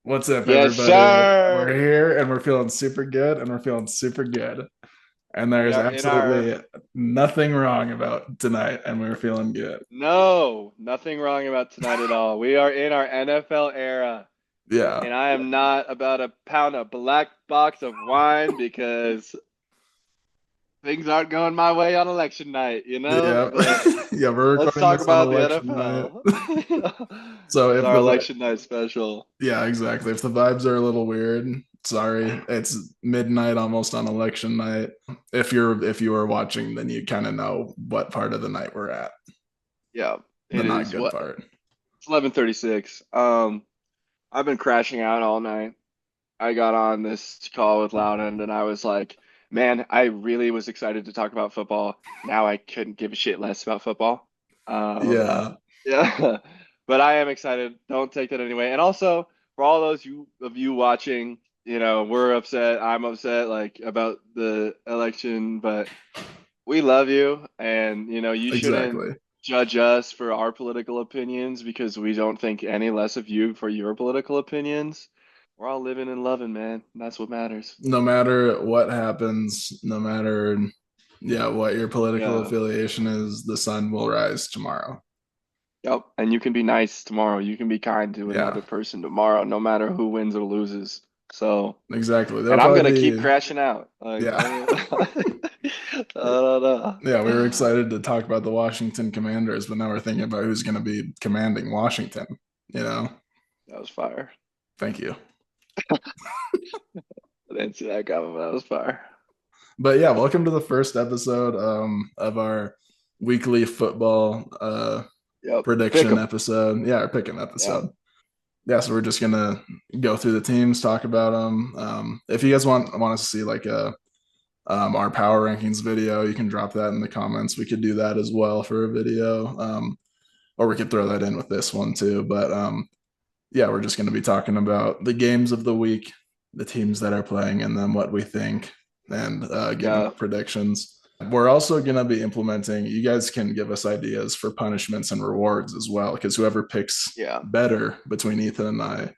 What's up, Yes, everybody? We're sir. here and we're feeling super good and we're feeling super good. And We there's are in our absolutely nothing wrong about tonight and we're feeling good. no, nothing wrong about tonight at all. We are in our NFL era, Yeah. and I am not about to pound a black box of wine because things aren't going my way on election night, you know? Yeah. But Yeah, we're let's recording talk this on about the election night. NFL. So This is if our the election night special. yeah, exactly. If the vibes are a little weird, sorry. It's midnight almost on election night. If you are watching, then you kind of know what part of the night we're at. Yeah, The it not is good what part. it's 11:36. I've been crashing out all night. I got on this call with Loudon and I was like, man, I really was excited to talk about football. Now I couldn't give a shit less about football. Um, Yeah, yeah, but I am excited. Don't take that anyway. And also for all those of you watching, we're upset. I'm upset like about the election, but we love you, and you shouldn't exactly. judge us for our political opinions because we don't think any less of you for your political opinions. We're all living and loving, man. That's what matters. No matter what happens, no matter yeah, what your political Yeah. affiliation is, the sun will rise tomorrow. Yep. And you can be nice tomorrow. You can be kind to Yeah, another person tomorrow, no matter who wins or loses. So, exactly. There'll and I'm gonna probably keep be crashing out. Like, yeah. I don't know. Yeah, we were excited to talk about the Washington Commanders, but now we're thinking about who's going to be commanding Washington, you know? That was fire. Thank you. I didn't see that coming, but that was fire. But yeah, welcome to the first episode of our weekly football Yep. Pick prediction 'em. episode. Yeah, our pick 'em Yeah. episode. Yeah, so we're just gonna go through the teams, talk about them. If you guys want us to see like a our power rankings video, you can drop that in the comments. We could do that as well for a video, or we could throw that in with this one too. But yeah, we're just going to be talking about the games of the week, the teams that are playing, and then what we think, and giving Yeah. our predictions. We're also going to be implementing, you guys can give us ideas for punishments and rewards as well, because whoever picks Yeah. better between Ethan and I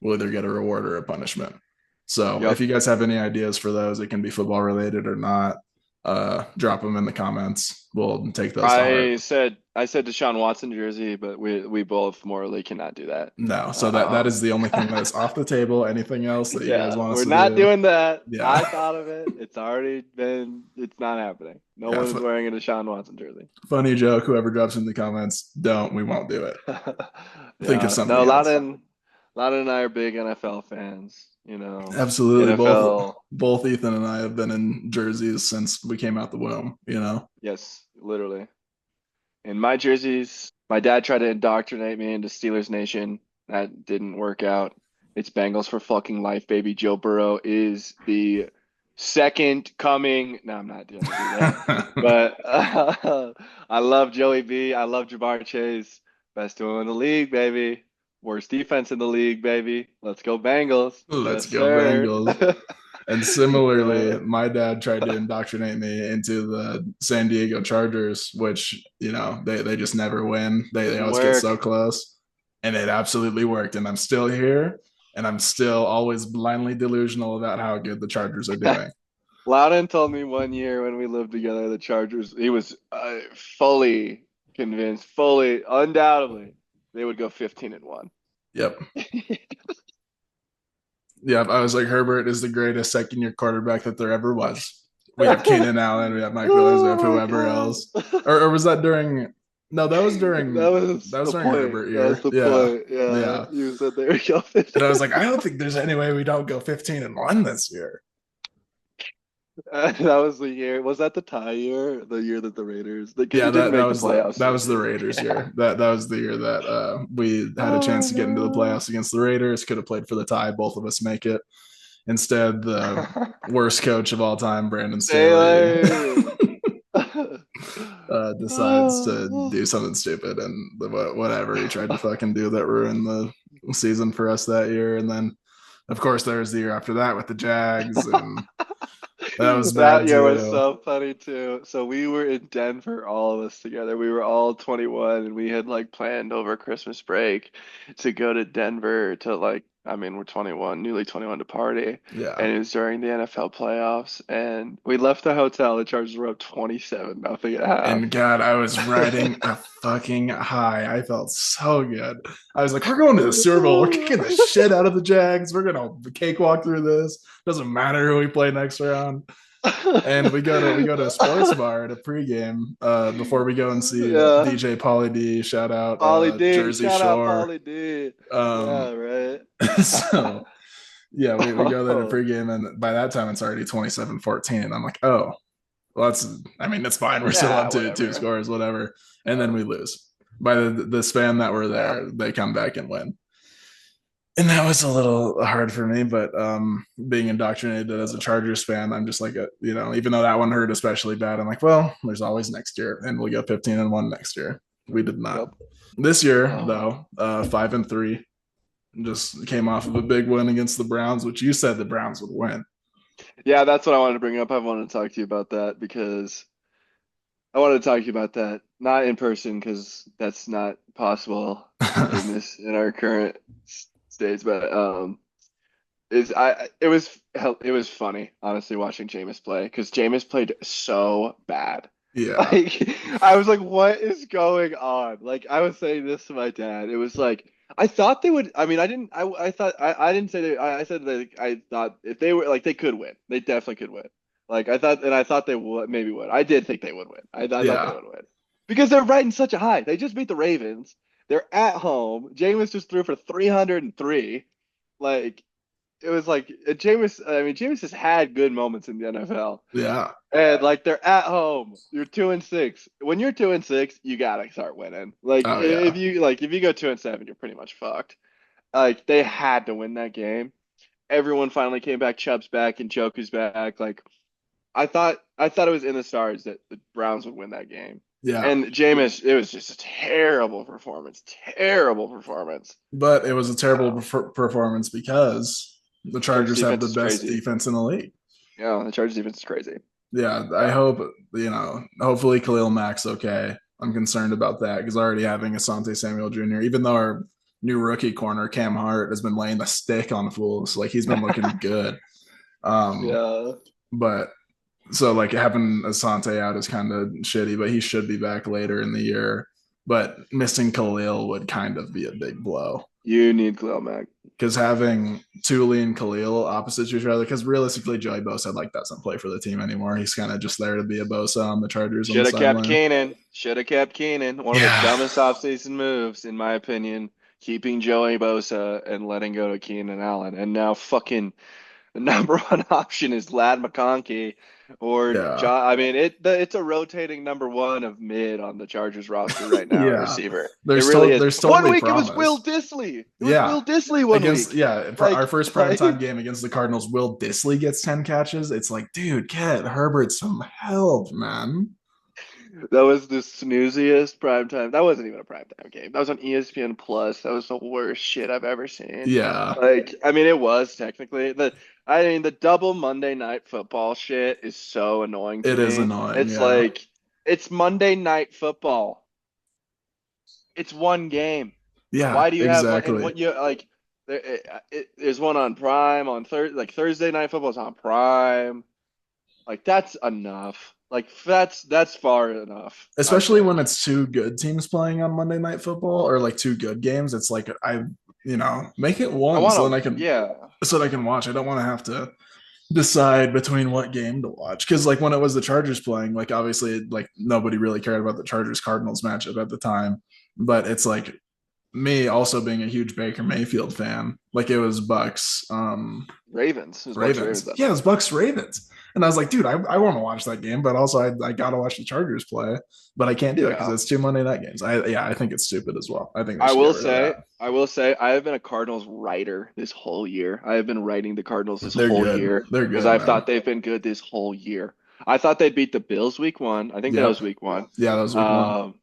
will either get a reward or a punishment. So if Yep. you guys have any ideas for those, it can be football related or not. Drop them in the comments. We'll take those to heart. I said Deshaun Watson jersey, but we both morally cannot do that. No, so that Um, is the only thing that's off the table. Anything else that you guys yeah, want us we're to not do? doing that. Yeah, I thought of it. It's not happening. No yeah. one is wearing a Deshaun Watson jersey. Funny joke. Whoever drops in the comments, don't. We won't do it. Think of Yeah, no, somebody else. Loudon and I are big NFL fans. Absolutely. NFL. Both Ethan and I have been in jerseys since we came out the womb. You know. Yes, literally. In my jerseys, my dad tried to indoctrinate me into Steelers Nation. That didn't work out. It's Bengals for fucking life, baby. Joe Burrow is the second coming. No, I'm not gonna do that. But I love Joey B. I love Jabbar Chase. Best duo in the league, baby. Worst defense in the league, baby. Let's go Bengals. Let's Yes, go sir. Bengals. And similarly, Yeah. my dad tried to indoctrinate me into the San Diego Chargers, which, they just never win. They Doesn't always get so work. close. And it absolutely worked. And I'm still here. And I'm still always blindly delusional about how good the Chargers are doing. Loudon told me one year when we lived together, the Chargers, he was fully convinced, fully, undoubtedly, they would go 15-1. Yep. Yep. I was like, Herbert is the greatest second year quarterback that there ever was. We have Keenan Allen, we have Mike Williams, we have Oh my whoever God. else. Or was that during no, That was that was the during point. Herbert That was year. the Yeah. point. Yeah. Yeah. You said they would go And I was 15. like, I don't think there's any way we don't go 15-1 this year. That was the year. Was that the tie year? The year that the Raiders, because Yeah, you didn't that make the was playoffs that this was the year. Raiders Yeah. year. That was the year that we had a chance Oh to get into the my playoffs against the Raiders. Could have played for the tie. Both of us make it. Instead, the God. worst coach of all time, Brandon Staley, Taylor. decides to Oh. do something stupid and whatever he tried to fucking do that ruined the season for us that year. And then, of course, there was the year after that with the Jags, and that was That bad year was too. so funny too. So we were in Denver, all of us together. We were all 21 and we had like planned over Christmas break to go to Denver to like I mean, we're 21, newly 21 to party, Yeah. and it was during the NFL playoffs, and we left the hotel. The Chargers were up 27 nothing at half. And God, I was riding a fucking high. I felt so good. I was like, we're going to the Super Bowl. We're kicking the shit out of the Jags. We're gonna cakewalk through this. Doesn't matter who we play next round. And we go to a sports bar at a pregame before we go and see Yeah, DJ Pauly D. Shout out Pauly D. Jersey Shout out Shore. Pauly D. Yeah, Um, right. so yeah, we go there to Oh, pregame, and by that time it's already 27-14. And I'm like, oh, well, I mean, it's fine. We're still yeah, up to two whatever. scores, whatever. And then we lose. By the span that were Yeah. there, they come back and win. And that was a little hard for me, but being indoctrinated as a Chargers fan, I'm just like, even though that one hurt especially bad, I'm like, well, there's always next year, and we'll go 15-1 next year. We did not. Yep. This year, Oh. though, 5-3, just came off of a big win against the Browns, which you said the Browns would win. Yeah, that's what I wanted to bring up. I wanted to talk to you about that because I wanted to talk to you about that, not in person because that's not possible in our current states, but is I it was funny honestly watching Jameis play because Jameis played so bad. Yeah, Like I was like, what is going on? Like I was saying this to my dad. It was like I thought they would. I mean, I didn't. I thought I didn't say that. I said that I thought if they were like they could win. They definitely could win. Like I thought, and I thought they would maybe would. I did think they would win. I thought they yeah, would win because they're riding such a high. They just beat the Ravens. They're at home. Jameis just threw for 303. Like it was like Jameis. I mean, Jameis has had good moments in the NFL, yeah. and like they're at home. You're 2-6. When you're 2-6, you gotta start winning. Like Oh yeah, if you go 2-7, you're pretty much fucked. Like they had to win that game. Everyone finally came back. Chubb's back and Joku's back. Like I thought it was in the stars that the Browns would win that game. yeah. And Jameis, it was just a terrible performance. Terrible performance. But it was a terrible Uh, performance because the Chargers Chargers have defense the is best crazy. defense in the league. Yeah, the Chargers defense is crazy. Yeah, I Yeah. hope, hopefully Khalil Mack's okay. I'm concerned about that because already having Asante Samuel Jr., even though our new rookie corner, Cam Hart, has been laying the stick on fools, like he's been looking good. Um, Yeah. but so like having Asante out is kind of shitty, but he should be back later in the year. But missing Khalil would kind of be a big blow You need Khalil Mack. because having Thule and Khalil opposite each other, because realistically, Joey Bosa like doesn't play for the team anymore. He's kind of just there to be a Bosa on the Chargers on the Should have kept sideline. Keenan. Should have kept Keenan. One of the Yeah, dumbest offseason moves, in my opinion, keeping Joey Bosa and letting go to Keenan Allen. And now fucking the number one option is Lad McConkey or yeah, John. I mean, it's a rotating number one of mid on the Chargers roster right now at yeah. receiver. It really is. There's One totally week it was Will promise. Disley. It was Yeah, Will Disley one against week. our first primetime Like game against the Cardinals, Will Disley gets 10 catches. It's like, dude, get Herbert some help, man. that was the snooziest primetime. That wasn't even a primetime game. That was on ESPN Plus. That was the worst shit I've ever seen. Yeah, Like, I mean, it was technically I mean, the double Monday night football shit is so annoying to it is me. annoying. It's Yeah, like it's Monday night football. It's one game. yeah, Why do you have one? And exactly. what you like? There's one on Prime on Thursday night football is on Prime. Like that's enough. Like that's far enough, I Especially when think. it's two good teams playing on Monday Night Football or like two good games. It's like make it I one want so then to, yeah. I can watch. I don't want to have to decide between what game to watch because like when it was the Chargers playing, like obviously like nobody really cared about the Chargers Cardinals matchup at the time, but it's like me also being a huge Baker Mayfield fan, like it was Bucks, Ravens. It was Bucks Ravens Ravens. that Yeah, it night. was Bucks Ravens. And I was like, dude, I want to watch that game, but also I got to watch the Chargers play, but I can't do it because Yeah. it's two Monday night games. I think it's stupid as well. I think they should get rid of that. I will say, I have been a Cardinals writer this whole year. I have been writing the Cardinals this They're whole good. year They're because good, I've man. thought they've been good this whole year. I thought they'd beat the Bills week one. I think that was Yep. week one. Yeah, that was week one.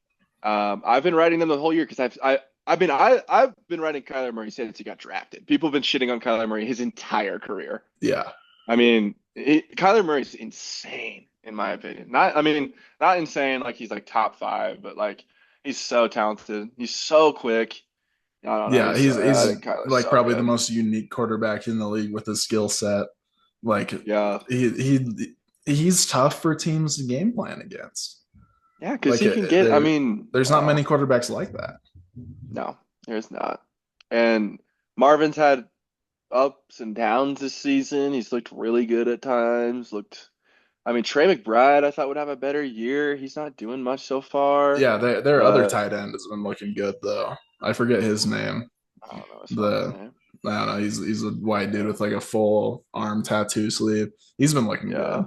Um, I've been writing them the whole year because I've been writing Kyler Murray since he got drafted. People have been shitting on Kyler Murray his entire career. Yeah. I mean, Kyler Murray's insane in my opinion. I mean, not insane like he's like top five, but like he's so talented. He's so quick. I don't know. Yeah, I he's think Kyler's like so probably the good. most unique quarterback in the league with his skill set. Like Yeah. he's tough for teams to game plan against. Yeah, because Like he can get, I mean, there's not many quarterbacks like that. no, there's not. And Marvin's had ups and downs this season. He's looked really good at times. I mean, Trey McBride, I thought would have a better year. He's not doing much so far, Yeah, their other but tight end has been looking good though. I forget his name. I don't know his fucking The name. I don't know. He's a white dude Yeah, with like a full arm tattoo sleeve. He's been looking yeah, good.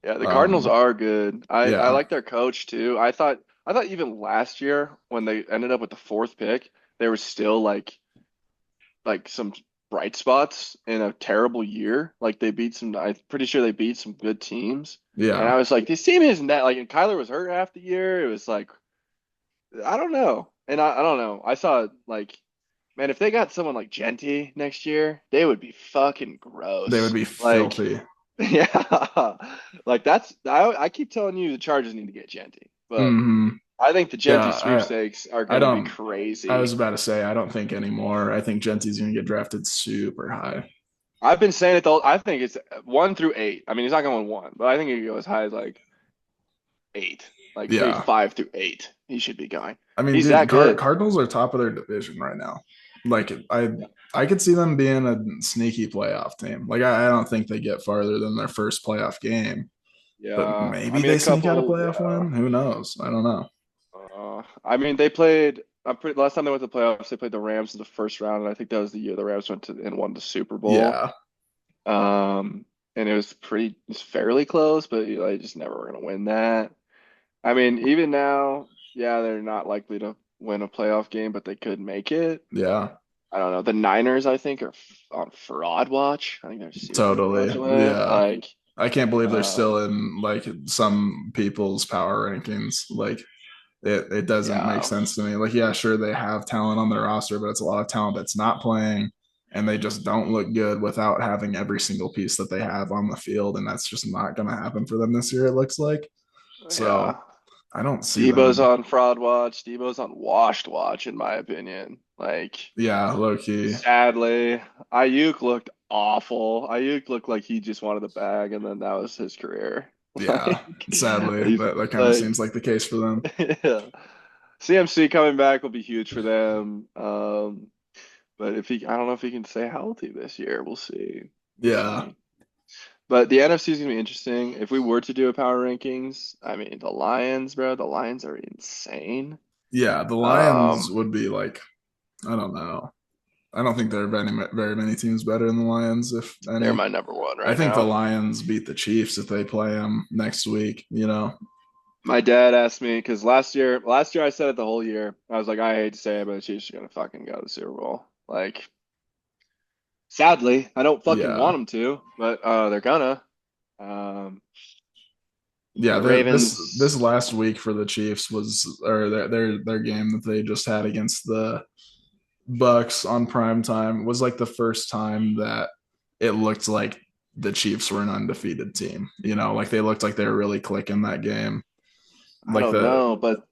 yeah. The Cardinals Um, are good. I yeah, like their coach too. I thought even last year when they ended up with the fourth pick, they were still some bright spots in a terrible year. Like they beat some, I'm pretty sure they beat some good teams. And I yeah. was like, this team isn't that like, and Kyler was hurt half the year. It was like, I don't know. And I don't know. I saw like, man, if they got someone like Genty next year, they would be fucking They would gross. be Like, filthy. yeah, like I keep telling you the Chargers need to get Genty, but Hmm. I think the Yeah, Genty sweepstakes are I going to be don't. I was crazy. about to say I don't think anymore. I think Genty's going to get drafted super high. I've been saying it though. I think it's 1 through 8. I mean, he's not going one, but I think he could go as high as like 8, like maybe Yeah, 5 through 8. He should be going. I mean, He's dude, that good. Cardinals are top of their division right now. Like Yeah. I could see them being a sneaky playoff team. Like I don't think they get farther than their first playoff game, but Yeah. I maybe mean, a they sneak out a couple. playoff Yeah. win. Who knows? I don't know. I mean, they played. I'm pretty. Last time they went to the playoffs, they played the Rams in the first round, and I think that was the year the Rams went to and won the Super Bowl. Yeah, Um, and it was fairly close, but you know, they just never were going to win that. I mean, even now, yeah, they're not likely to win a playoff game, but they could make it. yeah, I don't know. The Niners, I think, are on fraud watch. I think they're super totally. fraudulent. Yeah, Like, I can't believe they're um, still in like some people's power rankings. Like it doesn't make yeah, sense to me. Like, yeah, sure they have talent on their roster, but it's a lot of talent that's not playing, and they just don't look good without having every single piece that they have on the field, and that's just not going to happen for them this year. It looks like. So yeah. I don't see Debo's them. on fraud watch. Debo's on washed watch, in my opinion. Like, Yeah, low key. sadly, Ayuk looked awful. Ayuk looked like he just wanted the bag, and then that was his career. Yeah, Like, sadly, he, that kind of like, seems like the case for them. yeah. CMC coming back will be huge for them. But I don't know if he can stay healthy this year. We'll see. We'll Yeah, see. But the NFC is gonna be interesting. If we were to do a power rankings, I mean, the Lions, bro, the Lions are insane. yeah. The Lions Um, would be like, I don't know. I don't think there are very many teams better than the Lions, if they're any. my number one I right think the now. Lions beat the Chiefs if they play them next week. You know, My dad asked me because last year I said it the whole year. I was like, I hate to say it, but the Chiefs are gonna fucking go to the Super Bowl. Like, sadly, I don't fucking want yeah, them to, but they're gonna. Um, yeah. the This Ravens, last week for the Chiefs was, or their game that they just had against the Bucks on prime time was like the first time that it looked like the Chiefs were an undefeated team. You know, like they looked like they were really clicking that game. I Like don't know, but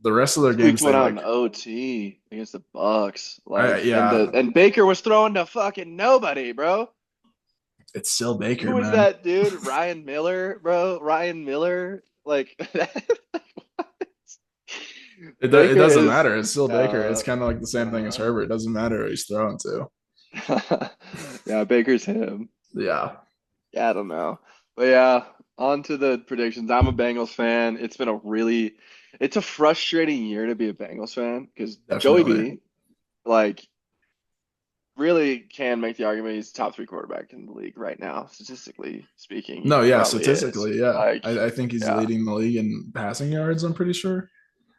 the rest of their this week games, they went out like, in OT against the Bucks. Like, yeah, and Baker was throwing to fucking nobody, bro. it's still Baker, Who was man. that dude? Ryan Miller, bro. Ryan Miller. Like, It Baker doesn't is matter. It's still Baker. It's uh kind of like the same thing as uh Herbert. It doesn't matter who he's throwing to. yeah, Baker's him. Yeah, Yeah, I don't know. But yeah, on to the predictions. I'm a Bengals fan. It's a frustrating year to be a Bengals fan because Joey definitely. B, like, really can make the argument he's top three quarterback in the league right now. Statistically speaking, he No, yeah, probably is. statistically, yeah. Like, I think he's yeah, leading the league in passing yards, I'm pretty sure.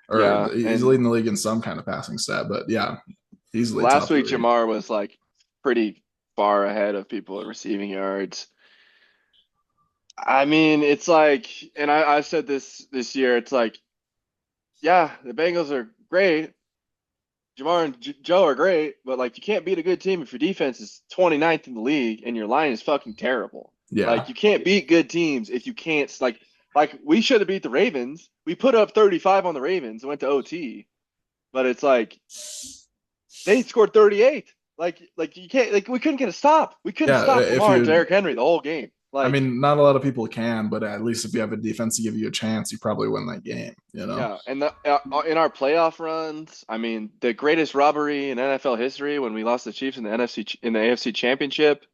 Or yeah. he's And leading the league in some kind of passing stat, but yeah, easily last top week, three. Jamar was like pretty far ahead of people in receiving yards. I mean, it's like, and I've said this year, it's like, yeah, the Bengals are great. Jamar and Joe are great, but like you can't beat a good team if your defense is 29th in the league and your line is fucking terrible. Like Yeah. you can't beat good teams if you can't like we should have beat the Ravens. We put up 35 on the Ravens and went to OT, but it's like They scored 38. You can't we couldn't get a stop. We couldn't Yeah, stop if Lamar and you, Derrick Henry the whole game. I Like, mean, not a lot of people can, but at least if you have a defense to give you a chance, you probably win that game, you know? yeah, and in our playoff runs, I mean, the greatest robbery in NFL history when we lost the Chiefs in the in the AFC Championship.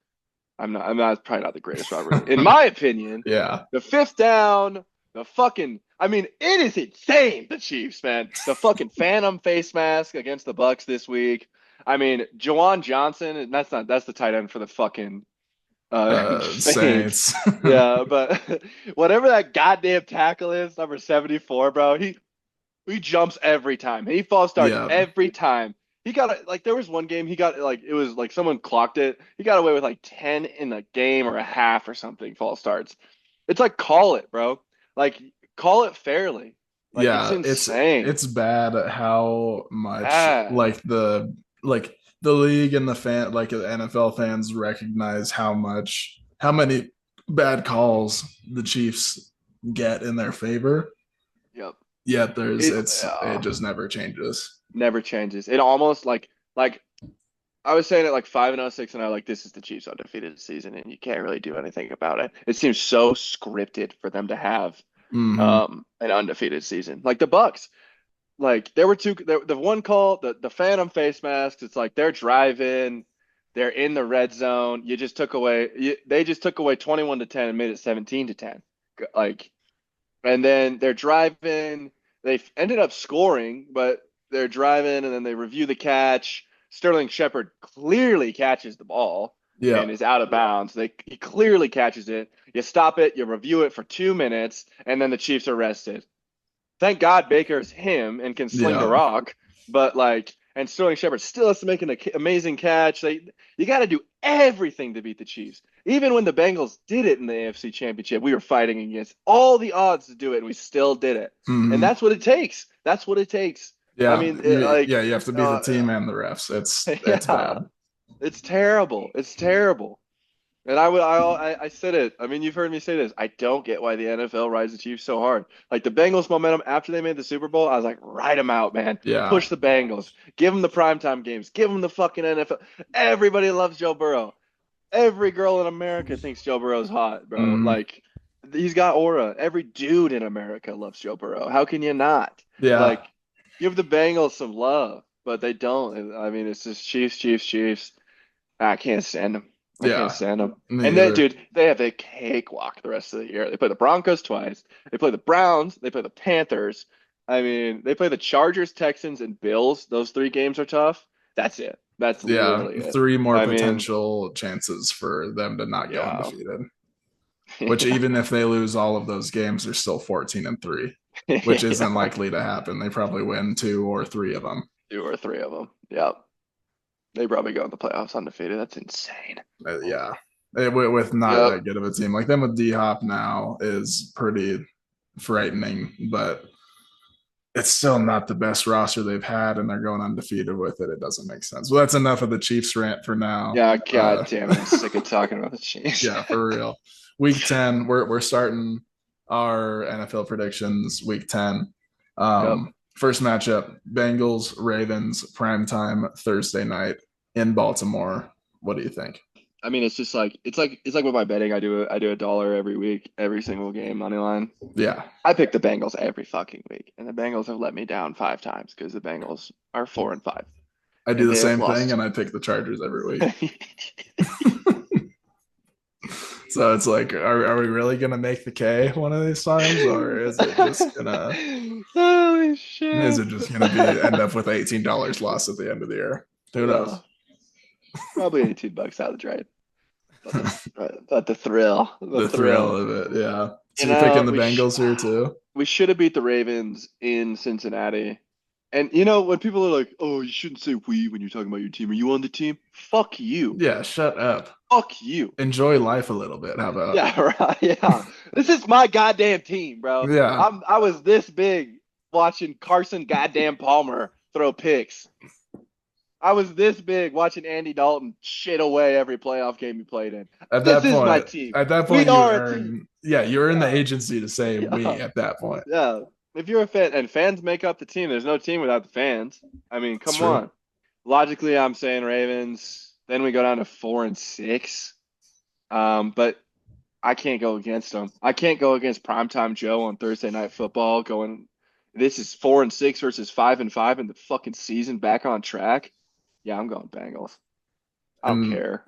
I'm not probably not the greatest robbery in my opinion. Yeah. The fifth down, the fucking, I mean, it is insane. The Chiefs, man, the fucking Phantom face mask against the Bucks this week. I mean, Jawan Johnson, and that's the tight end for the fucking Saints. Saints. Yeah, but whatever that goddamn tackle is, number 74, bro, he jumps every time. He false starts Yeah. every time. He got it. Like there was one game he got like it was like someone clocked it. He got away with like 10 in a game or a half or something false starts. It's like call it, bro. Like call it fairly. Like it's Yeah, insane. it's bad how much Bad. like the league and the the NFL fans recognize how many bad calls the Chiefs get in their favor. Yep. Yet It it just never changes. never changes. It almost like I was saying it like 5-0, 6-0. Like this is the Chiefs' undefeated season, and you can't really do anything about it. It seems so scripted for them to have Hmm. an undefeated season. Like the Bucks, like there were the one call, the Phantom face masks. It's like they're driving, they're in the red zone. They just took away 21-10 and made it 17-10. Like, and then they're driving. They ended up scoring, but they're driving, and then they review the catch. Sterling Shepard clearly catches the ball Yeah. and is out of bounds. He clearly catches it. You stop it, you review it for 2 minutes, and then the Chiefs are arrested. Thank God Baker's him and can sling the Yeah. rock, but like, and Sterling Shepard still has to make an amazing catch. You got to do everything to beat the Chiefs. Even when the Bengals did it in the AFC Championship, we were fighting against all the odds to do it, and we still did it. And Hmm. that's what it takes. That's what it takes. I Yeah. mean, like, Yeah, you have to be the team and the refs. It's yeah, bad. it's terrible. It's terrible. And I said it. I mean, you've heard me say this. I don't get why the NFL rides the Chiefs so hard. Like the Bengals momentum after they made the Super Bowl, I was like, ride them out, man. Yeah. Push the Bengals. Give them the primetime games. Give them the fucking NFL. Everybody loves Joe Burrow. Every girl in America thinks Joe Burrow's hot, bro. Hmm. Like he's got aura. Every dude in America loves Joe Burrow. How can you not? Yeah. Like give the Bengals some love, but they don't. I mean, it's just Chiefs, Chiefs, Chiefs. I can't stand them. I can't Yeah. stand them. Me And then, either. dude, they have a cakewalk the rest of the year. They play the Broncos twice. They play the Browns. They play the Panthers. I mean, they play the Chargers, Texans, and Bills. Those three games are tough. That's it. That's Yeah, literally it. three more I mean, potential chances for them to not go yeah. undefeated. Which Yeah. even if they lose all of those games, they're still 14-3, which isn't Yeah. likely to happen. They probably win two or three of them. Two or three of them. Yep. They probably go in the playoffs undefeated. That's insane. Yeah, with not Yep. that good of a team like them with D Hop now is pretty frightening, but it's still not the best roster they've had, and they're going undefeated with it. It doesn't make sense. Well, that's enough of the Chiefs rant for now. Yeah, God damn it. I'm sick of talking about the Chiefs. Yeah, for real. Week 10, we're starting our NFL predictions week 10. Yep. First matchup, Bengals, Ravens, primetime Thursday night in Baltimore. What do you think? I mean, it's just like it's like with my betting. I do a dollar every week, every single game money line. Yeah, I pick the Bengals every fucking week, and the Bengals have let me down 5 times because the Bengals are 4-5, I do and the they have same thing, lost. and I pick the Chargers every week. So it's like, are we really gonna make the K one of these times, or Holy shit! be end up with $18 loss at the end of the year? Who knows? Yeah, probably 18 bucks out of the trade, but the thrill, the The thrill thrill. of it, yeah. So You you're picking know, the Bengals here too? we should have beat the Ravens in Cincinnati. And you know, when people are like, "Oh, you shouldn't say we when you're talking about your team. Are you on the team?" Fuck you. Yeah, shut up. Fuck you. Enjoy life a little bit. How about? Yeah, right. Yeah. This is my goddamn team, bro. Yeah, I was this big watching Carson goddamn Palmer throw picks. I was this big watching Andy Dalton shit away every playoff game he played in. at This that is my point, team. at that We point, you are a team. earn. Yeah, you're in the Yeah. agency to say we. Yeah. At that point, Yeah. If you're a fan and fans make up the team, there's no team without the fans. I mean, it's come true. on. logically, I'm saying Ravens. Then we go down to 4-6. But I can't go against them. I can't go against Primetime Joe on Thursday Night Football. Going, this is 4-6 versus 5-5, and the fucking season back on track. Yeah, I'm going Bengals. I don't And care.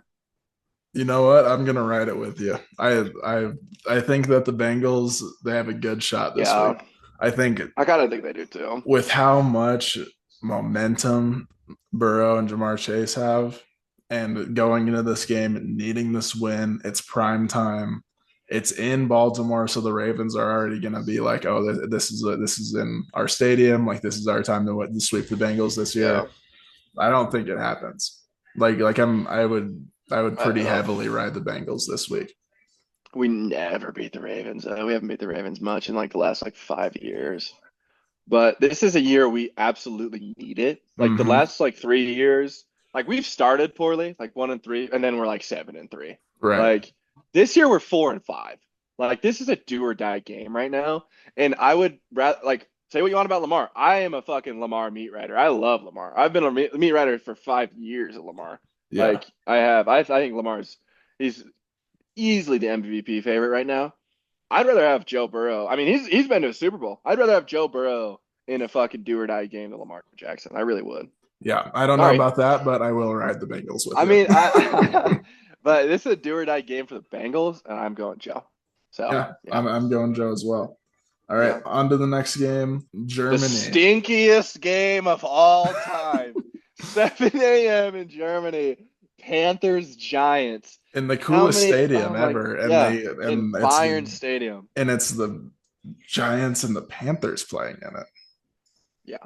you know what? I'm gonna ride it with you. I think that the Bengals they have a good shot this week. Yeah, I think I gotta think they do too. with how much momentum Burrow and Jamar Chase have, and going into this game needing this win, it's prime time. It's in Baltimore, so the Ravens are already going to be like, "Oh, this is in our stadium. Like this is our time to sweep the Bengals this year." Yeah, I don't think it happens. I would I pretty know. heavily ride the Bengals this week. We never beat the Ravens. We haven't beat the Ravens much in like the last like 5 years. But this is a year we absolutely need it. Like the Mm-hmm. last like 3 years, like we've started poorly, like 1-3, and then we're like 7-3. Right. Like this year we're 4-5. Like this is a do or die game right now. And I would rather like say what you want about Lamar. I am a fucking Lamar meat writer. I love Lamar. I've been a meat writer for 5 years at Lamar. Yeah. Like I have. I think Lamar's he's easily the MVP favorite right now. I'd rather have Joe Burrow. I mean, he's been to a Super Bowl. I'd rather have Joe Burrow in a fucking do or die game than Lamar Jackson. I really would. Yeah. I don't know Sorry. about that, but I will ride the Bengals with I you. mean, I but this is a do or die game for the Bengals, and I'm going Joe. So Yeah, yeah, I'm going Joe as well. All right, yeah. on to the next game, The Germany. stinkiest game of all time. 7 a.m. in Germany. Panthers Giants. In the How coolest many? stadium Oh my, ever, yeah. In Bayern Stadium. and it's the Giants and the Panthers playing in Yeah.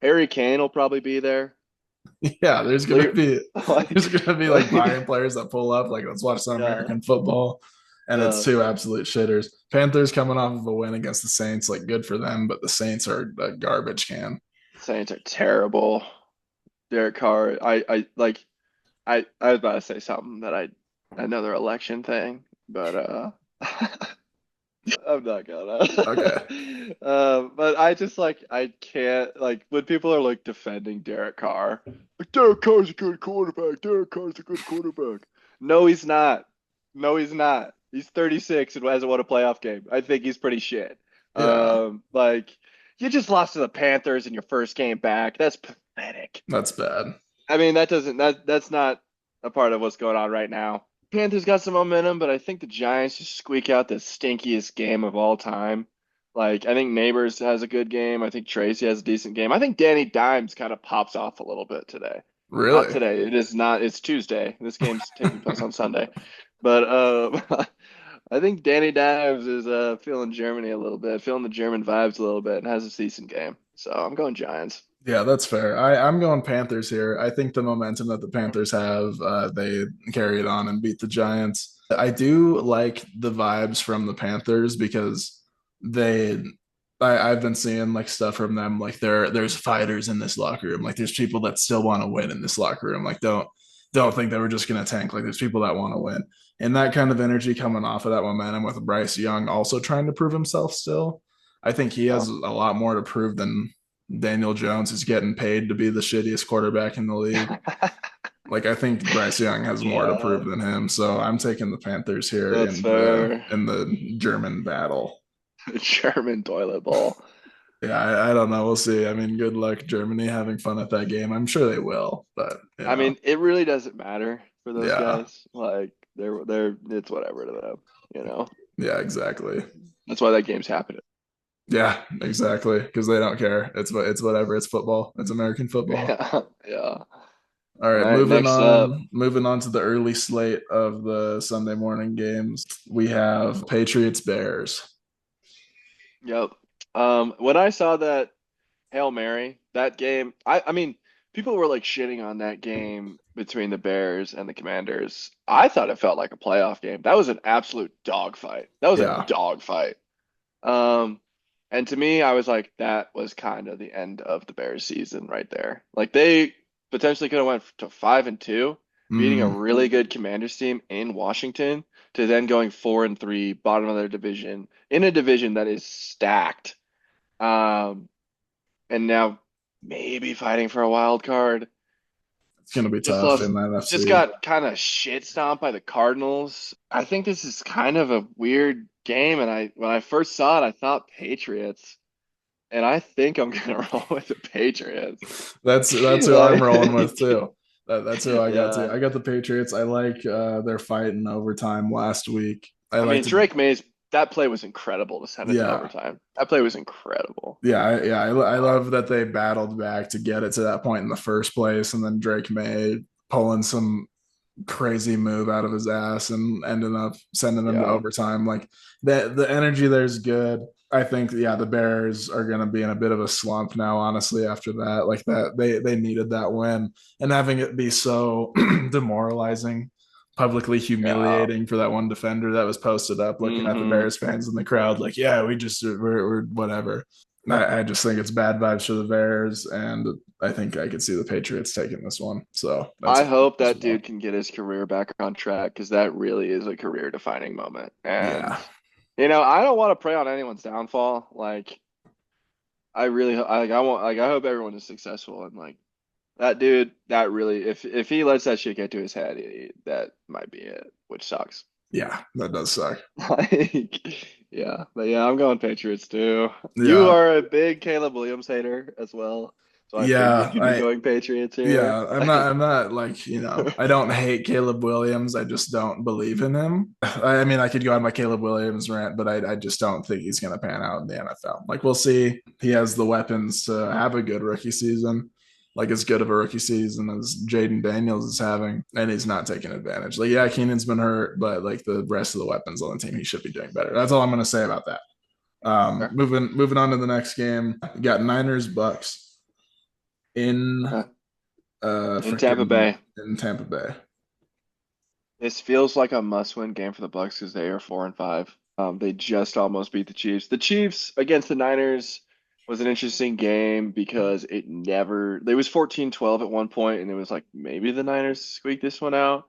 Harry Kane will probably be there. it. Yeah, there's gonna be like Like Bayern players that pull up, like let's watch some yeah, American football, and it's yeah. two absolute shitters. Panthers coming off of a win against the Saints, like good for them, but the Saints are a garbage can. Saints are terrible. Derek Carr, I like I was about to say something that I another election thing, but I'm not gonna. Okay, But I just like I can't like when people are like defending Derek Carr, like Derek Carr's a good quarterback. Derek Carr's a good quarterback. No, he's not. No, he's not. He's 36 and hasn't won a playoff game. I think he's pretty shit. yeah, Like you just lost to the Panthers in your first game back. That's pathetic. that's bad. I mean, that's not a part of what's going on right now. Panthers got some momentum, but I think the Giants just squeak out the stinkiest game of all time. Like, I think Neighbors has a good game. I think Tracy has a decent game. I think Danny Dimes kind of pops off a little bit today. Not Really? today. It is not. It's Tuesday. This game's taking place on Sunday. But I think Danny Dimes is feeling Germany a little bit, feeling the German vibes a little bit, and has a decent game. So I'm going Giants. Yeah, that's fair. I'm going Panthers here. I think the momentum that the Panthers have, they carry it on and beat the Giants. I do like the vibes from the Panthers because they, I've been seeing like stuff from them. Like there's fighters in this locker room. Like there's people that still want to win in this locker room. Like don't think that we're just gonna tank. Like there's people that want to win, and that kind of energy coming off of that momentum with Bryce Young also trying to prove himself still. I think he Yeah. has a lot more to prove than Daniel Jones is getting paid to be the shittiest quarterback in the league. Like I think Bryce Young has more to Yeah, prove than him. So I'm taking the Panthers here that's fair. in the German battle. German toilet bowl. Yeah, I don't know. We'll see. I mean, good luck Germany having fun at that game. I'm sure they will, but I mean, it really doesn't matter for those yeah, guys. Like they're it's whatever to them, you know. yeah, exactly. That's why that game's happening. Yeah, exactly. Because they don't care. It's whatever. It's football. It's American football. Yeah, yeah. All All right, right, next up. moving on to the early slate of the Sunday morning games. We have Patriots Bears. Yep. When I saw that Hail Mary, that game, I mean, people were like shitting on that game between the Bears and the Commanders. I thought it felt like a playoff game. That was an absolute dogfight. That was a Yeah, dogfight. Um, and to me, I was like, that was kind of the end of the Bears season right there. Like they potentially could have went to 5-2, beating a hmm, really good Commanders team in Washington, to then going 4-3, bottom of their division, in a division that is stacked. Um, and now maybe fighting for a wild card. It's gonna be Just tough lost, in the just NFC. got kind of shit stomped by the Cardinals. I think this is kind of a weird game, and when I first saw it, I thought Patriots, and I think I'm gonna roll with the Patriots. That's who I'm rolling with Like, too. That's who I got too. yeah. I got the Patriots. I like their fight in overtime last week. I I mean, like to, Drake Mays, that play was incredible to send it to yeah, overtime. That play was incredible. I Um, love that they battled back to get it to that point in the first place, and then Drake May pulling some crazy move out of his ass and ended up sending them to yeah, overtime. Like the energy there's good. I think yeah, the Bears are going to be in a bit of a slump now. Honestly, after that, like that they needed that win, and having it be so demoralizing, publicly yeah. humiliating for that one defender that was posted up, looking at the Hmm. Bears fans in the crowd, like yeah, we're whatever. I just think it's bad vibes for the Bears, and I think I could see the Patriots taking this one. So that's I hope as that well. dude can get his career back on track because that really is a career defining moment. And Yeah, I don't want to prey on anyone's downfall. Like, I really, I want, like, I hope everyone is successful. And like that dude, that really, if he lets that shit get to his head, that might be it, which sucks. yeah, that does suck. Like, yeah, but yeah, I'm going Patriots too. You Yeah, are a big Caleb Williams hater as well, so I yeah, figured you'd be I going Patriots here. yeah, Like, I'm not like I don't hate Caleb Williams. I just don't believe in him. I mean, I could go on my Caleb Williams rant, but I just don't think he's going to pan out in the NFL. Like we'll see. He has the weapons to have a good rookie season, like as good of a rookie season as Jaden Daniels is having, and he's not taking advantage. Like yeah, Keenan's been hurt, but like the rest of the weapons on the team, he should be doing better. That's all I'm going to say about that. sure. Moving on to the next game, we got Niners Bucks in Okay. In Tampa freaking Bay. in Tampa Bay. This feels like a must-win game for the Bucks because they are 4-5. They just almost beat the Chiefs. The Chiefs against the Niners was an interesting game because it was 14-12 at one point, and it was like maybe the Niners squeaked this one out,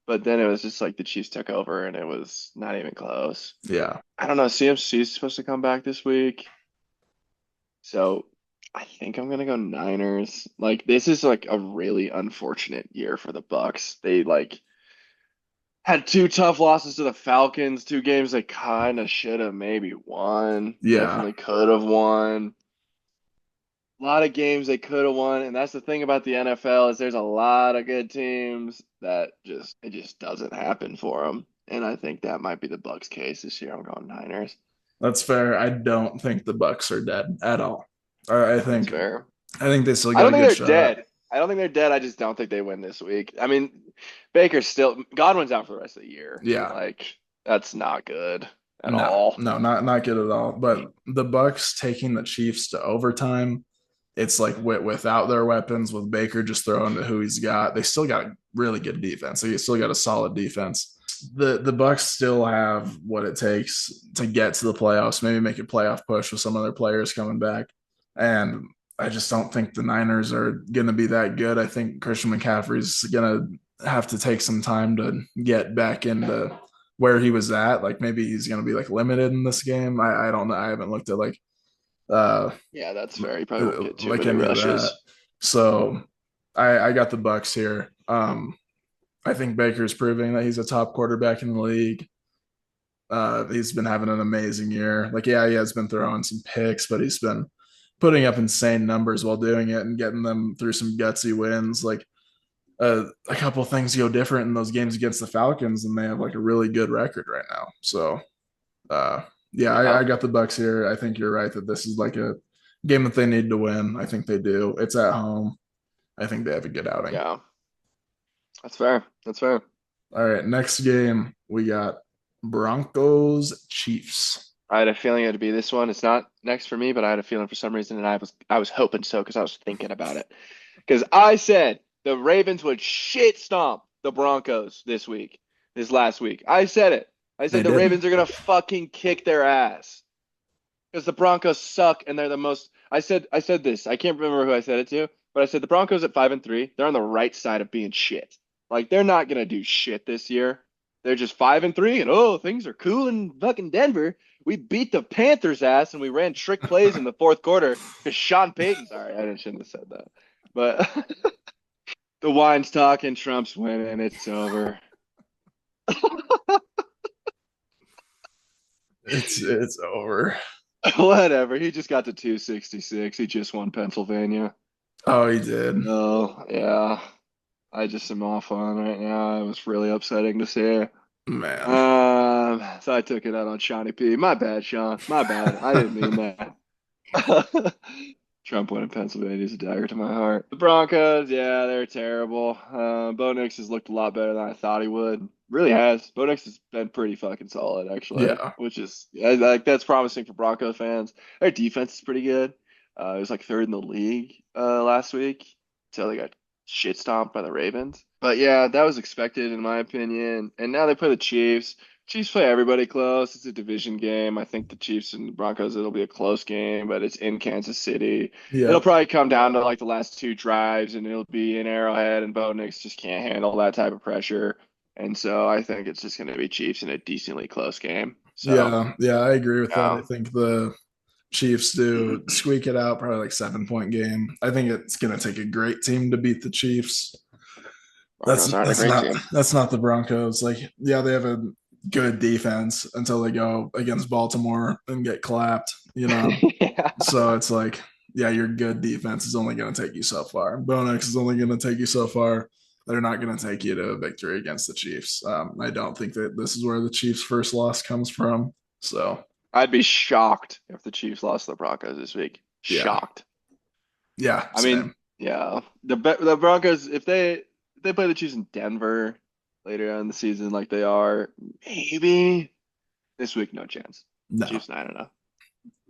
but then it was just like the Chiefs took over and it was not even close. Yeah, I don't know. CMC is supposed to come back this week, so I think I'm gonna go Niners. Like this is like a really unfortunate year for the Bucks. They like had two tough losses to the Falcons, two games they kind of should have maybe won, yeah, definitely could have won. A lot of games they could have won, and that's the thing about the NFL is there's a lot of good teams that just it just doesn't happen for them. And I think that might be the Bucks case this year. I'm going Niners. that's fair. I don't think the Bucks are dead at all. I That's think fair. they still I got don't a think good they're shot. dead. I don't think they're dead. I just don't think they win this week. I mean, Baker's still Godwin's out for the rest of the year. Yeah, Like that's not good at no, all. no, not good at all. But the Bucks taking the Chiefs to overtime, it's like without their weapons, with Baker just throwing to who he's got, they still got a really good defense. So you still got a solid defense. The Bucks still have what it takes to get to the playoffs, maybe make a playoff push with some other players coming back. And I just don't think the Niners are going to be that good. I think Christian McCaffrey's going to have to take some time to get back into where he was at. Like maybe he's going to be like limited in this game. I don't know. I haven't looked at uh Yeah, that's fair. You probably won't get too like many any of that. rushes. So I got the Bucks here. I think Baker's proving that he's a top quarterback in the league. He's been having an amazing year. Like, yeah, he has been throwing some picks, but he's been putting up insane numbers while doing it and getting them through some gutsy wins. Like, a couple things go different in those games against the Falcons, and they have like a really good record right now. So, uh, yeah, Yeah, I got the Bucks here. I think you're right that this is like a game that they need to win. I think they do. It's at home. I think they have a good outing. yeah, that's fair. That's fair. All right, next game we got Broncos Chiefs. I had a feeling it'd be this one. It's not next for me, but I had a feeling for some reason, and I was hoping so because I was thinking about it. Because I said the Ravens would shit stomp the Broncos this last week. I said it. I They said the did. Ravens are gonna fucking kick their ass because the Broncos suck and they're the most. I said this. I can't remember who I said it to, but I said the Broncos at 5-3. They're on the right side of being shit. Like they're not gonna do shit this year. They're just 5-3, and oh, things are cool in fucking Denver. We beat the Panthers' ass, and we ran trick plays in the fourth quarter because Sean Payton. Sorry, I shouldn't have said that, but The wine's talking, Trump's winning, it's over. It's over. Whatever. He just got to 266. He just won Pennsylvania. Oh, he did. Oh, yeah. I just am off on right now. It was really upsetting to see. Man. So I took it out on Shawnee P. My bad, Sean. My bad. I didn't mean that. Trump winning Pennsylvania is a dagger to my heart. The Broncos, yeah, they're terrible. Bo Nix has looked a lot better than I thought he would. Really has. Bo Nix has been pretty fucking solid, actually, Yeah. which is like that's promising for Bronco fans. Their defense is pretty good. It was like third in the league last week until they got shit stomped by the Ravens. But yeah, that was expected in my opinion. And now they play the Chiefs. Chiefs play everybody close. It's a division game. I think the Chiefs and the Broncos, it'll be a close game, but it's in Kansas City. It'll Yep. probably come down to like the last two drives, and it'll be an Arrowhead, and Bo Nix just can't handle that type of pressure. And so I think it's just going to be Chiefs in a decently close game. So, Yeah. Yeah. I agree with that. I yeah. think the Chiefs do squeak it out, probably like 7 point game. I think it's gonna take a great team to beat the Chiefs. That's Broncos aren't a that's great not team. that's not the Broncos. Like, yeah, they have a good defense until they go against Baltimore and get clapped, you know. Yeah. So it's like, yeah, your good defense is only gonna take you so far. Bonex is only gonna take you so far. They're not going to take you to a victory against the Chiefs. I don't think that this is where the Chiefs' first loss comes from. So, I'd be shocked if the Chiefs lost to the Broncos this week. yeah, Shocked. yeah, I mean, same. yeah, the Broncos if they play the Chiefs in Denver later on in the season like they are, maybe this week no chance. No. Chiefs 9-0.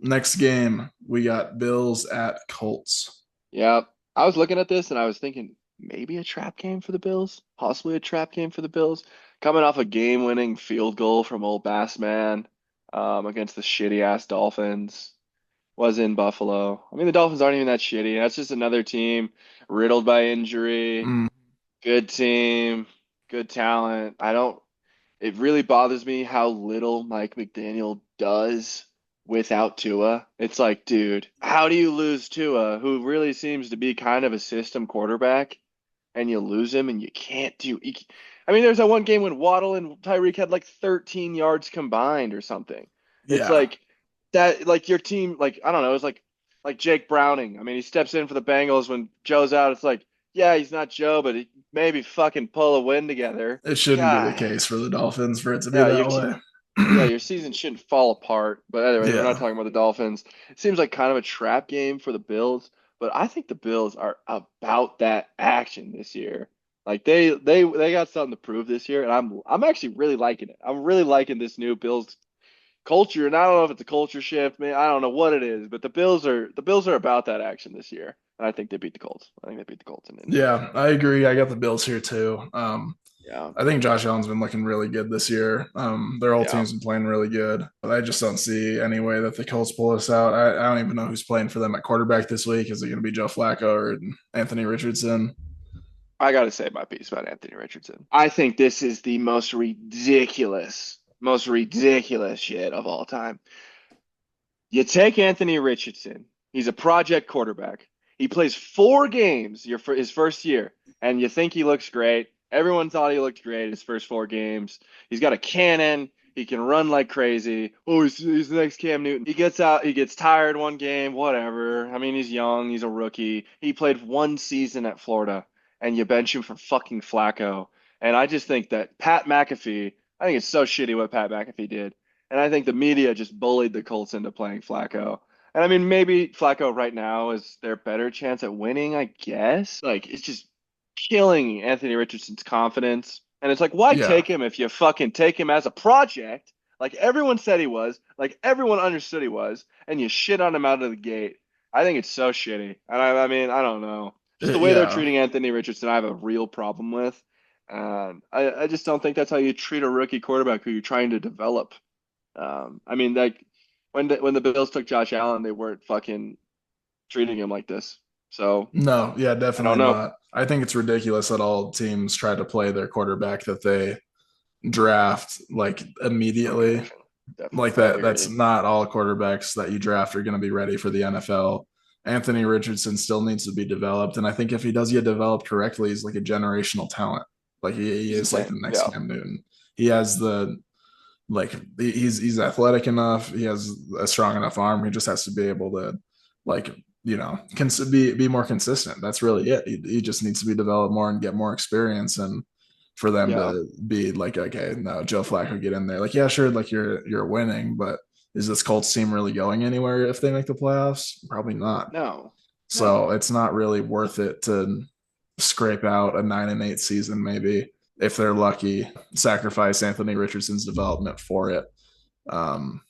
Next game, we got Bills at Colts. Yeah, I was looking at this and I was thinking maybe a trap game for the Bills, possibly a trap game for the Bills, coming off a game-winning field goal from old Bassman against the shitty ass Dolphins. Was in Buffalo. I mean, the Dolphins aren't even that shitty. That's just another team riddled by injury. Mm, Good team, good talent. I don't, it really bothers me how little Mike McDaniel does without Tua. It's like, dude, how do you lose Tua, who really seems to be kind of a system quarterback, and you lose him and you can't do. I mean, there's that one game when Waddle and Tyreek had like 13 yards combined or something. It's yeah, like that, like your team, like I don't know, it's like Jake Browning. I mean, he steps in for the Bengals when Joe's out. It's like, yeah, he's not Joe, but he maybe fucking pull a win together. it shouldn't be the God, case for the Dolphins for it to be yeah, that way. yeah, your season shouldn't fall apart. But anyways, we're not Yeah, talking about the Dolphins. It seems like kind of a trap game for the Bills, but I think the Bills are about that action this year. Like they got something to prove this year, and I'm actually really liking it. I'm really liking this new Bills culture, and I don't know if it's a culture shift, man. I don't know what it is, but the Bills are about that action this year, and I think they beat the Colts. I think they beat the Colts in Indy. yeah, I agree. I got the Bills here too. Yeah, I think Josh Allen's been looking really good this year. Their whole yeah. team's been playing really good. But I just don't see any way that the Colts pull this out. I don't even know who's playing for them at quarterback this week. Is it going to be Joe Flacco or Anthony Richardson? I got to say my piece about Anthony Richardson. I think this is the most ridiculous shit of all time. You take Anthony Richardson. He's a project quarterback. He plays 4 games for his first year, and you think he looks great. Everyone thought he looked great his first 4 games. He's got a cannon. He can run like crazy. Oh, he's the next Cam Newton. He gets out. He gets tired one game. Whatever. I mean, he's young. He's a rookie. He played 1 season at Florida, and you bench him for fucking Flacco. And I just think that Pat McAfee. I think it's so shitty what Pat McAfee did. And I think the media just bullied the Colts into playing Flacco. And I mean, maybe Flacco right now is their better chance at winning, I guess. Like, it's just killing Anthony Richardson's confidence. And it's like, why Yeah, take him if you fucking take him as a project, like everyone said he was, like everyone understood he was, and you shit on him out of the gate? I think it's so shitty. And I mean, I don't know. Just the way they're yeah, treating Anthony Richardson, I have a real problem with. And I just don't think that's how you treat a rookie quarterback who you're trying to develop. I mean, like when the Bills took Josh Allen, they weren't fucking treating him like this. So no, yeah, I don't definitely know. not. I think it's ridiculous that all teams try to play their quarterback that they draft like immediately. Definitely, definitely, Like I that. That's agree. not all quarterbacks that you draft are going to be ready for the NFL. Anthony Richardson still needs to be developed, and I think if he does get developed correctly, he's like a generational talent. Like he He's is like insane. the next Yeah. Cam Newton. He has the like he's athletic enough. He has a strong enough arm. He just has to be able to like be more consistent. That's really it. He just needs to be developed more and get more experience, and for them Yeah. to be like, okay, no, Joe Flacco get in there. Like, yeah, sure, like you're winning, but is this Colts team really going anywhere if they make the playoffs? Probably not. No. So No. it's not really worth it to scrape out a 9-8 season, maybe if they're lucky, sacrifice Anthony Richardson's development for it. Um,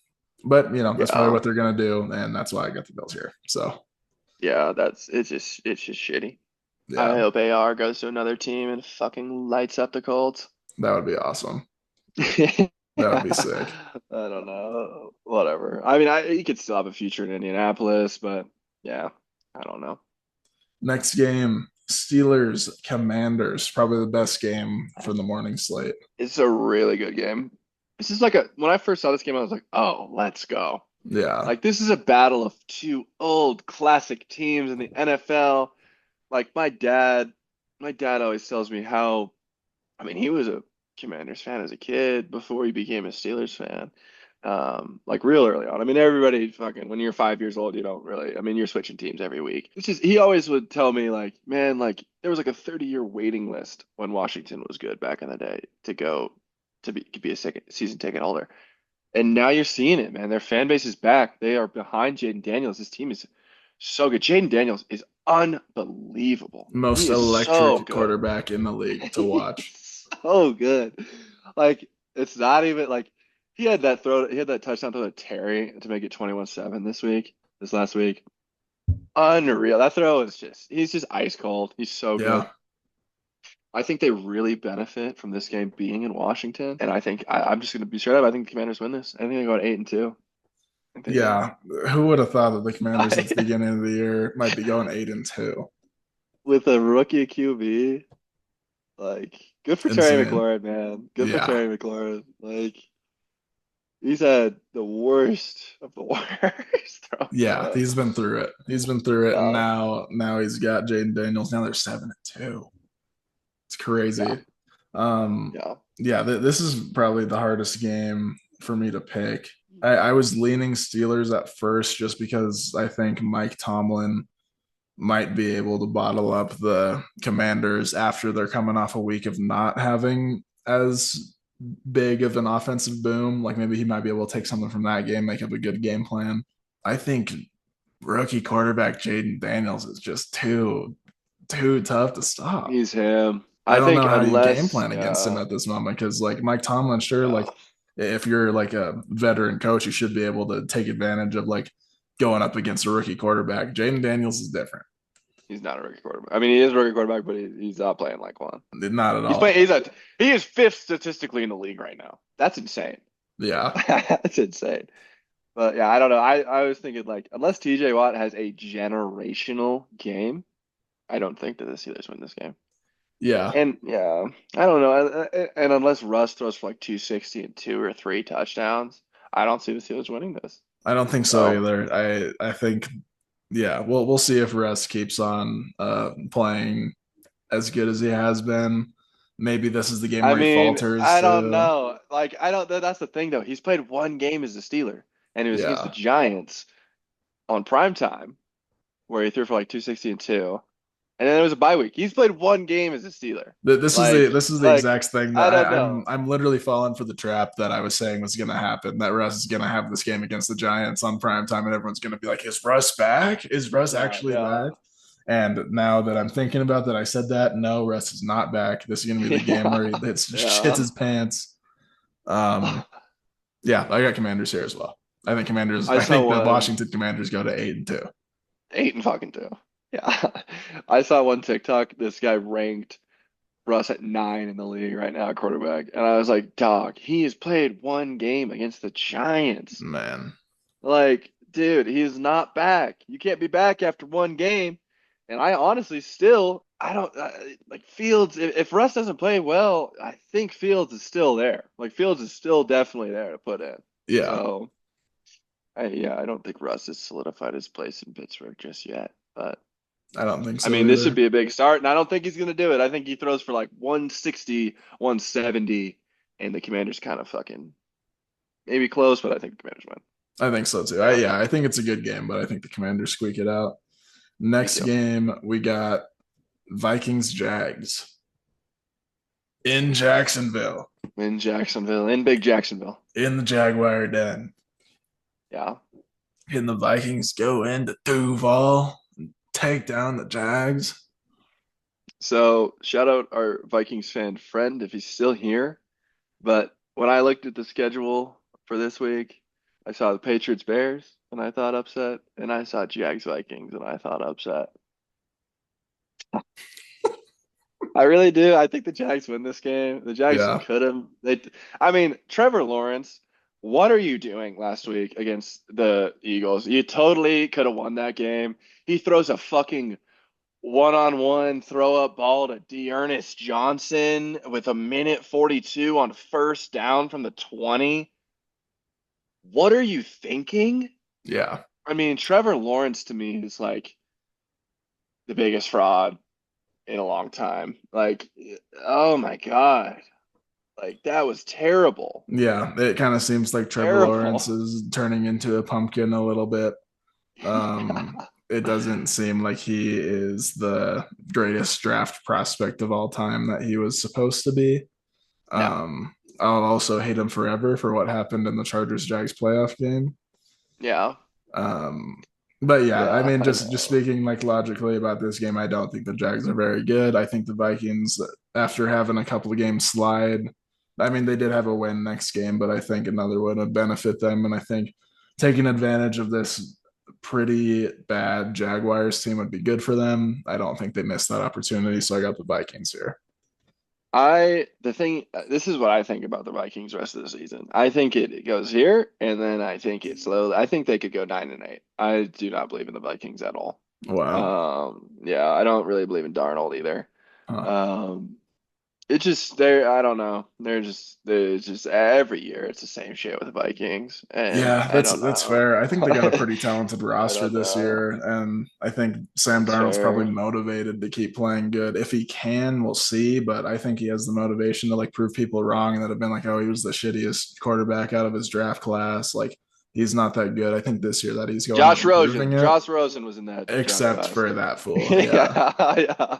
but that's probably Yeah. what they're gonna do, and that's why I got the Bills here. So Yeah, it's just shitty. I yeah, hope AR goes to another team and fucking lights up the Colts. that would be awesome. I That would be sick. don't know. Whatever. I mean, he could still have a future in Indianapolis, but yeah, I don't know. Next game, Steelers Commanders, probably the best game for the morning slate. It's a really good game. This is like when I first saw this game, I was like, oh, let's go. Yeah, Like this is a battle of two old classic teams in the NFL. Like my dad always tells me how, I mean, he was a Commanders fan as a kid before he became a Steelers fan. Like real early on. I mean, everybody fucking when you're 5 years old, you don't really. I mean, you're switching teams every week. It's just he always would tell me like, man, like there was like a 30-year waiting list when Washington was good back in the day to go to be a second season ticket holder. And now you're seeing it, man. Their fan base is back. They are behind Jaden Daniels. This team is so good. Jaden Daniels is unbelievable. He most is so electric good. quarterback in the league to watch. He's so good. Like it's not even like he had that touchdown throw to Terry to make it 21-7 this last week. Unreal. That throw is he's just ice cold. He's so good. Yeah, I think they really benefit from this game being in Washington. And I think I'm just gonna be straight up. I think the Commanders win this. I think they go at 8-2. I think they do. yeah. Who would have thought that the Commanders at the beginning of the year might be going 8-2? With a rookie QB, like good for Terry Insane. McLaurin, man. Good for Yeah. Terry McLaurin. Like he's had the worst of the worst thrown to Yeah, him. he's been through it. He's been through it, and Yeah, now he's got Jaden Daniels. Now they're 7-2. It's yeah, crazy. Um, yeah. yeah, this is probably the hardest game for me to pick. I was leaning Steelers at first just because I think Mike Tomlin might be able to bottle up the Commanders after they're coming off a week of not having as big of an offensive boom. Like maybe he might be able to take something from that game, make up a good game plan. I think rookie quarterback Jaden Daniels is just too tough to stop. He's him. I I don't think know how you game unless, plan against him at this moment because like Mike Tomlin, sure, yeah, like if you're like a veteran coach, you should be able to take advantage of like going up against a rookie quarterback. Jaden Daniels is different. he's not a rookie quarterback. I mean, he is a rookie quarterback, but he's not playing like one. Not at He's all. playing. He is fifth statistically in the league right now. That's insane. Yeah. That's insane. But yeah, I don't know. I was thinking like unless TJ Watt has a generational game, I don't think that the Steelers win this game. Yeah. And yeah, I don't know. And unless Russ throws for like 260 and two or three touchdowns, I don't see the Steelers winning this. I don't think so So, either. I think yeah, we'll see if Russ keeps on playing as good as he has been. Maybe this is the game I where he mean, falters I don't to know. Like, I don't. That's the thing, though. He's played one game as a Steeler, and it was against the yeah. Giants on prime time, where he threw for like 260 and two, and then there was a bye week. He's played one game as a Steeler. This is the Like exact thing that I don't know. I'm literally falling for the trap that I was saying was going to happen. That Russ is going to have this game against the Giants on prime time, and everyone's going to be like, "Is Russ back? Is Russ Yeah, actually back?" yeah, And now that I'm thinking about that, I said that no, Russ is not back. This is going to be the game where he yeah, shits his pants. Um, yeah. yeah, I got Commanders here as well. I think Commanders. I I saw think the one Washington Commanders go to 8-2. 8 and fucking 2. Yeah. I saw one TikTok. This guy ranked Russ at 9 in the league right now, quarterback. And I was like, dog, he has played one game against the Giants. Man, Like, dude, he is not back. You can't be back after one game. And I honestly still, I don't like Fields. If Russ doesn't play well, I think Fields is still there. Like, Fields is still definitely there to put in. yeah. So. I don't think Russ has solidified his place in Pittsburgh just yet. But I don't think I so mean, this either. would be a big start, and I don't think he's going to do it. I think he throws for like 160, 170, and the Commanders kind of fucking maybe close, but I think the Commanders win. I think so too. Yeah, I think it's a good game, but I think the Commanders squeak it out. me Next too. game, we got Vikings Jags in Jacksonville, In Jacksonville, in big Jacksonville. in the Jaguar Den. Yeah. Can the Vikings go into Duval, take down the Jags? So shout out our Vikings fan friend if he's still here. But when I looked at the schedule for this week, I saw the Patriots Bears and I thought upset, and I saw Jags Vikings and I thought upset. I really do. I think the Jags win this game. The Jags Yeah, could have. I mean, Trevor Lawrence, what are you doing last week against the Eagles? You totally could have won that game. He throws a fucking one-on-one throw-up ball to Dearness Johnson with a minute 42 on first down from the 20. What are you thinking? yeah, I mean, Trevor Lawrence to me is like the biggest fraud in a long time. Like, oh my God. Like that was terrible. yeah. It kind of seems like Trevor Lawrence Terrible. is turning into a pumpkin a little bit. It doesn't seem like he is the greatest draft prospect of all time that he was supposed to be. No. I'll also hate him forever for what happened in the Chargers Jags playoff game. Yeah. Um, but yeah, I Yeah, mean, I just know. speaking like logically about this game, I don't think the Jags are very good. I think the Vikings, after having a couple of games slide, I mean, they did have a win next game, but I think another one would benefit them. And I think taking advantage of this pretty bad Jaguars team would be good for them. I don't think they missed that opportunity, so I got the Vikings here. The thing, this is what I think about the Vikings rest of the season. I think it goes here, and then I think it slowly, I think they could go 9-8. I do not believe in the Vikings at all. Wow. Yeah, I don't really believe in Darnold either. Huh. Um, It just they're I don't know. They're just every year it's the same shit with the Vikings, and Yeah, I don't that's know. fair. I think they got a pretty talented I roster don't this know. year, and I think Sam That's Darnold's probably fair. motivated to keep playing good. If he can, we'll see. But I think he has the motivation to like prove people wrong that have been like, oh, he was the shittiest quarterback out of his draft class. Like he's not that good. I think this year that he's going and Josh improving Rosen. it, Josh Rosen was in that draft except class. for that fool. Yeah, Yeah, yeah,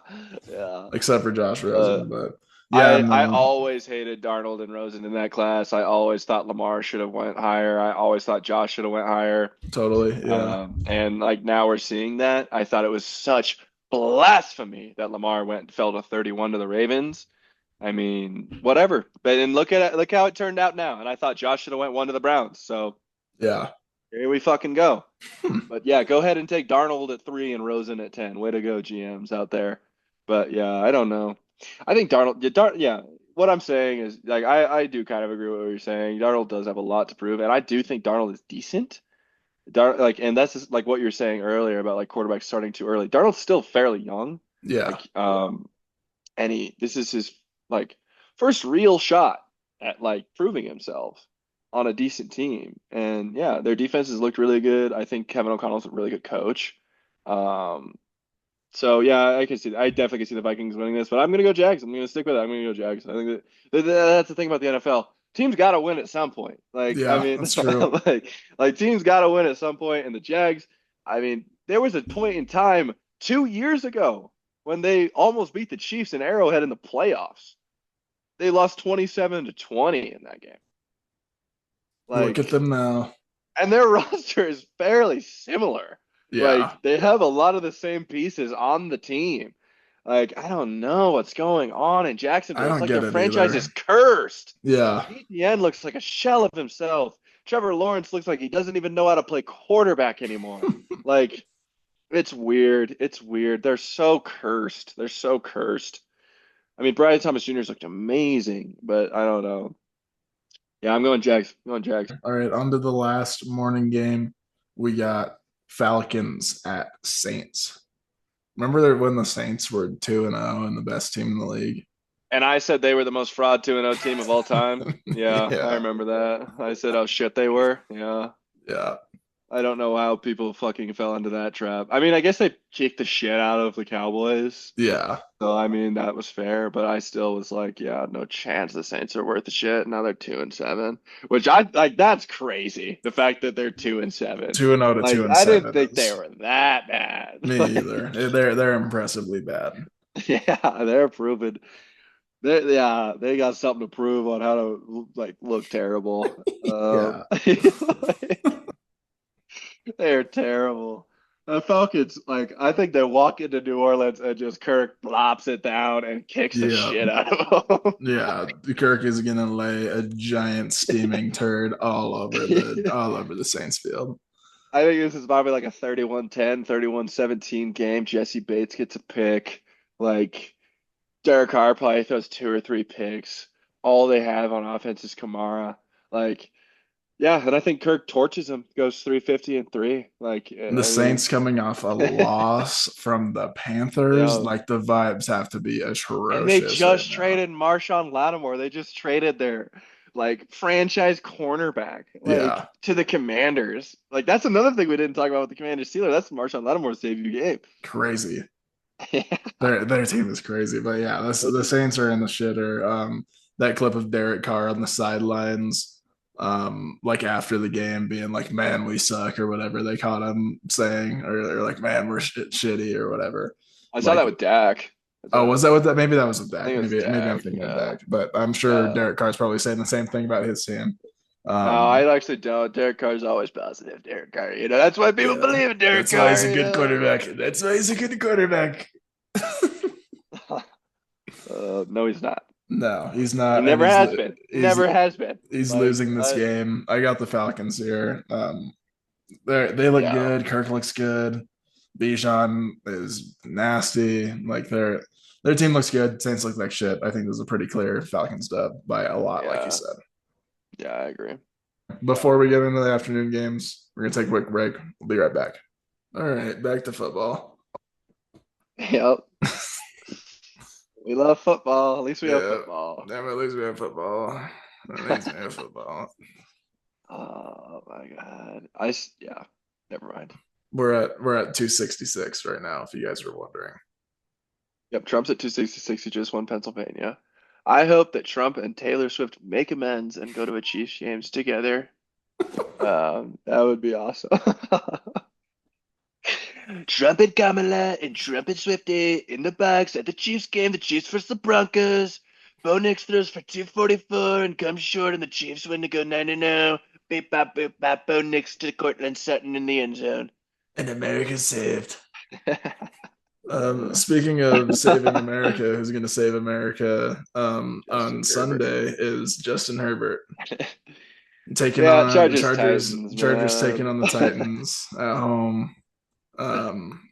yeah. except for Josh Uh, Rosen. But yeah, I no, always hated Darnold and Rosen in that class. I always thought Lamar should have went higher. I always thought Josh should have went higher. totally. Yeah, And like now we're seeing that. I thought it was such blasphemy that Lamar went and fell to 31 to the Ravens. I mean, whatever. But then look at it, look how it turned out now. And I thought Josh should have went one to the Browns. So yeah. here we fucking go. But yeah, go ahead and take Darnold at 3 and Rosen at 10. Way to go, GMs out there. But yeah, I don't know. I think Darnold, yeah. What I'm saying is like I do kind of agree with what you're saying. Darnold does have a lot to prove, and I do think Darnold is decent. Like, and that's just like what you're saying earlier about like quarterbacks starting too early. Darnold's still fairly young. Yeah, Like, and this is his like first real shot at like proving himself on a decent team. And yeah, their defenses looked really good. I think Kevin O'Connell's a really good coach. Um, so yeah, I definitely can see the Vikings winning this, but I'm gonna go Jags. I'm gonna stick with it. I'm gonna go Jags. I think that's the thing about the NFL. Teams got to win at some point. Like, I yeah, mean, that's true. like teams got to win at some point, and the Jags. I mean, there was a point in time 2 years ago when they almost beat the Chiefs in Arrowhead in the playoffs. They lost 27-20 in that game. Look at Like, them now. and their roster is fairly similar. Yeah, Like they have a lot of the same pieces on the team. Like I don't know what's going on in I Jacksonville. It's don't like get their it franchise either. is cursed. Yeah, ETN looks like a shell of himself. Trevor Lawrence looks like he doesn't even know how to play quarterback anymore. Like it's weird. It's weird. They're so cursed. They're so cursed. I mean, Brian Thomas Jr.'s looked amazing, but I don't know. Yeah, I'm going Jags. I'm going Jags. all right, on to the last morning game. We got Falcons at Saints. Remember when the Saints were 2-0 and the best team in the league? And I said they were the most fraud 2-0 team of all time. Yeah, I Yeah, remember that. I said how shit they were. Yeah. yeah. I don't know how people fucking fell into that trap. I mean, I guess they kicked the shit out of the Cowboys. Yeah, So I mean that was fair, but I still was like, yeah, no chance the Saints are worth the shit. Now they're 2-7, which I like. That's crazy. The fact that they're 2-7, 2-0 to two like and I didn't seven think they is were that bad. me Like, either. They're impressively bad. yeah, they're proven. Yeah, they got something to prove on how to like look terrible. Yeah, Like, they're terrible. The Falcons, like, I think they walk into New Orleans and just Kirk flops it down and kicks the yeah, shit out of yeah. Kirk is gonna lay a giant steaming turd them. all over the Saints field. I think this is probably like a 31-10, 31-17 game. Jesse Bates gets a pick. Like, Derek Carr probably throws two or three picks. All they have on offense is Kamara. Like, yeah, and I think Kirk torches him, goes 350-3. Like, The I mean, Saints coming off a loss from the Panthers, yeah. like the vibes have to be And they atrocious right just now. traded Marshawn Lattimore. They just traded their like franchise cornerback like Yeah, to the Commanders. Like that's another thing we didn't talk about with the Commanders Steelers. That's Marshawn Lattimore's debut game. crazy. Yeah. Their team is crazy, but yeah, the Saints are in the shitter. That clip of Derek Carr on the sidelines, like after the game, being like, "Man, we suck" or whatever they caught him saying, or like, "Man, we're shitty" or whatever. I saw Like, that with Dak. oh, was that what that? Maybe that was with I Dak. think it was Maybe I'm Dak. thinking of Yeah. Dak, but I'm sure Uh, Derek Carr's probably saying the same thing about his team. no, Um, I actually don't. Derek Carr's always positive. Derek Carr. That's why people yeah, believe in Derek that's why he's Carr. a good quarterback. That's why he's a good quarterback. No, he's not. No, he's He not, and never has been. he's Never has been. he's Like, losing this game. I got the Falcons here. They look yeah. good. Kirk looks good. Bijan is nasty. Like their team looks good. Saints look like shit. I think this is a pretty clear Falcons dub by a lot, like you Yeah. said. Yeah, I agree. Before we get into the afternoon games, we're gonna take a quick break. We'll be right back. All right, back to football. Yep. We love football. At least we have Yeah, football. damn, at least we have football. At least we have football. Oh my God. Yeah, never mind. We're at 266 right now, if you guys were wondering. Yep, Trump's at 266. He just won Pennsylvania. I hope that Trump and Taylor Swift make amends and go to a Chiefs games together. That would be awesome. Trump and Kamala and Trump and Swifty in the box at the Chiefs game. The Chiefs versus the Broncos. Bo Nix throws for 244 and comes short, and the Chiefs win to go 9-0. Beep bop boop bop. Bo Nix to Cortland Sutton in the end zone. And America saved. Speaking of saving America, who's going to save America on Justin Herbert. Sunday is Justin Herbert taking Yeah, on Chargers Titans, Chargers taking man. on the Titans at home.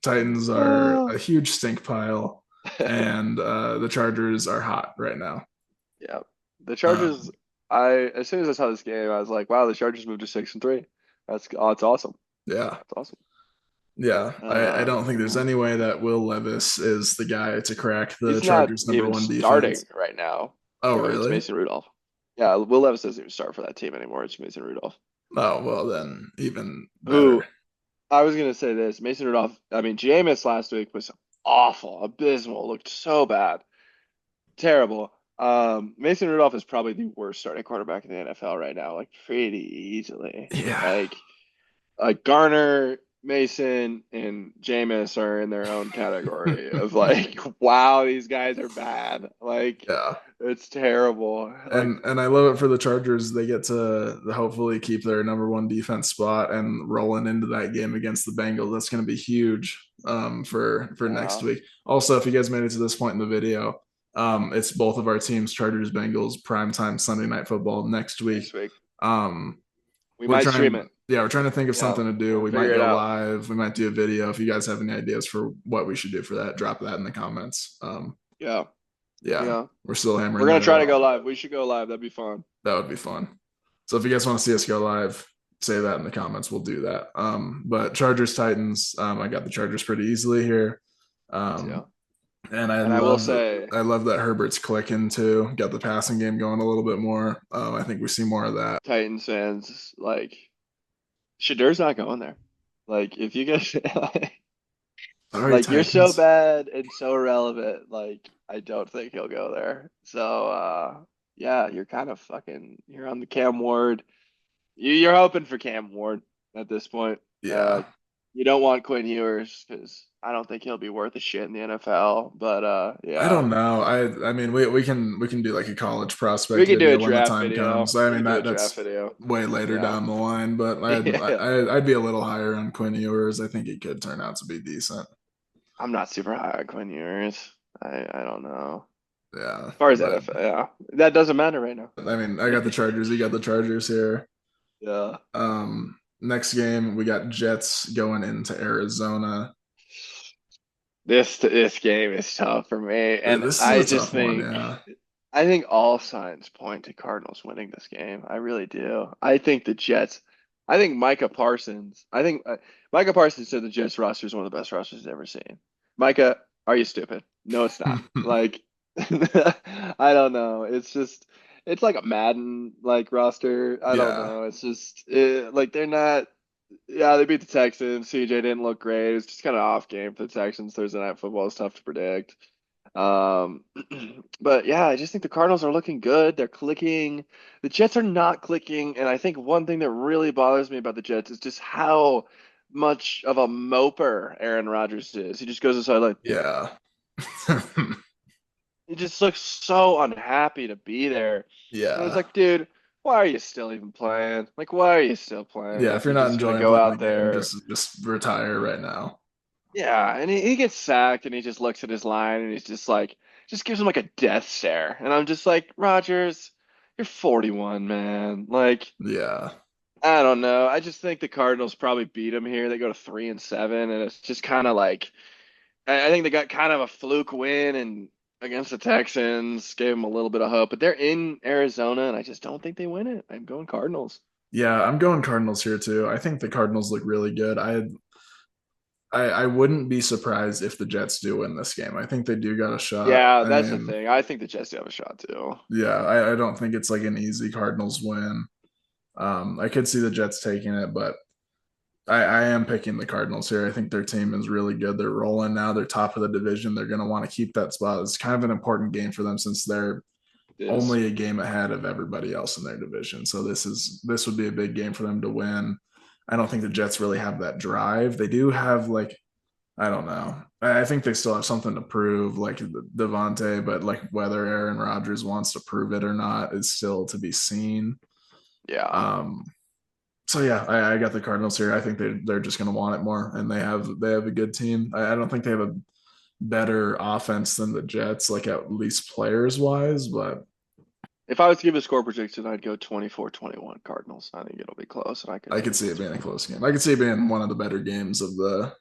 Titans are Oh. a huge stink pile, and the Chargers are hot right now. Yeah. The Chargers, Um, I as soon as I saw this game, I was like, wow, the Chargers moved to 6-3. That's awesome. yeah, That's awesome. yeah. I Uh, don't think there's any way that Will Levis is the guy to crack the he's not Chargers' number even one starting defense. right now. Oh, It's really? Mason Rudolph. Yeah, Will Levis doesn't even start for that team anymore. It's Mason Rudolph. Oh, well, then even better. Who I was gonna say this, Mason Rudolph. I mean, Jameis last week was awful, abysmal, looked so bad, terrible. Mason Rudolph is probably the worst starting quarterback in the NFL right now, like pretty easily. Yeah. Like Garner, Mason, and Jameis are in their own category of like, wow, these guys are bad. Like, Yeah. it's terrible. Like, And I love it for the Chargers. They get to hopefully keep their number one defense spot and rolling into that game against the Bengals. That's going to be huge for next yeah, week. Also, if you guys made it to this point in the video, it's both of our teams, Chargers Bengals, primetime Sunday night football next week. next week Um, we might stream it. we're trying to think of Yeah, something to do. we'll We might figure it go out. live. We might do a video. If you guys have any ideas for what we should do for that, drop that in the comments. Yeah, Yeah, yeah. we're still We're hammering gonna that try to out. go live. We should go live. That'd be fun. That would be fun. So if you guys want to see us go live, say that in the comments. We'll do that. But Chargers Titans, I got the Chargers pretty easily here. Yeah. Um, and And I will say, I love that Herbert's clicking too. Got the passing game going a little bit more. I think we see more of that. Titans fans, like, Shadur's not going there. Like if you guys Sorry, like you're so Titans. bad and so irrelevant, like I don't think he'll go there. So yeah, you're kind of fucking you're on the Cam Ward. You're hoping for Cam Ward at this point. Yeah. You don't want Quinn Ewers because I don't think he'll be worth a shit in the NFL. But I yeah, don't know. I mean we can do like a college we prospect could do a video when the draft time video. comes. I We mean could do a draft that's video. way later Yeah, down the line, but yeah. I'd be a little higher on Quinn Ewers. I think he could turn out to be decent. I'm not super high on Quinn Ewers. I don't know. Yeah, As far as but NFL, yeah, that doesn't matter right now. I mean I got the Chargers. You got the Chargers here. Yeah. Next game we got Jets going into Arizona. This game is tough for me, and This is a tough one. Yeah, I think all signs point to Cardinals winning this game. I really do. I think the Jets. I think Micah Parsons. I think Micah Parsons said the Jets roster is one of the best rosters he's ever seen. Micah, are you stupid? No, it's not. Like, I don't know. It's just it's like a Madden like roster. I don't yeah. know. It's just like they're not. Yeah, they beat the Texans. CJ didn't look great. It was just kind of off game for the Texans. Thursday night football is tough to predict. Um, but yeah, I just think the Cardinals are looking good. They're clicking. The Jets are not clicking. And I think one thing that really bothers me about the Jets is just how much of a moper Aaron Rodgers is. He just goes aside like Yeah. he just looks so unhappy to be there. And it's Yeah. like, dude, why are you still even playing? Like, why are you still playing? Yeah. If Like, you're you're not just gonna enjoying go playing the out game, there. just retire right now. Yeah, and he gets sacked and he just looks at his line and he's just like, just gives him like a death stare. And I'm just like, Rogers, you're 41, man. Like, Yeah. I don't know. I just think the Cardinals probably beat him here. They go to 3-7, and it's just kind of like, I think they got kind of a fluke win and against the Texans, gave them a little bit of hope. But they're in Arizona, and I just don't think they win it. I'm going Cardinals. Yeah, I'm going Cardinals here too. I think the Cardinals look really good. I wouldn't be surprised if the Jets do win this game. I think they do got a shot. Yeah, I that's the mean, thing. I think the Jets do have a shot too. yeah, I don't think it's like an easy Cardinals win. I could see the Jets taking it, but I am picking the Cardinals here. I think their team is really good. They're rolling now. They're top of the division. They're going to want to keep that spot. It's kind of an important game for them since they're It is. only a game ahead of everybody else in their division. So this would be a big game for them to win. I don't think the Jets really have that drive. They do have like I don't know. I think they still have something to prove, like Devontae, but like whether Aaron Rodgers wants to prove it or not is still to be seen. Yeah. Um, so yeah, I got the Cardinals here. I think they're just going to want it more, and they have a good team. I don't think they have a better offense than the Jets, like at least players wise, but If I was to give a score prediction, I'd go 24-21 Cardinals. I think it'll be close, and I could I see could the see it Jets being a winning. close game. I could see it being one of the better games of the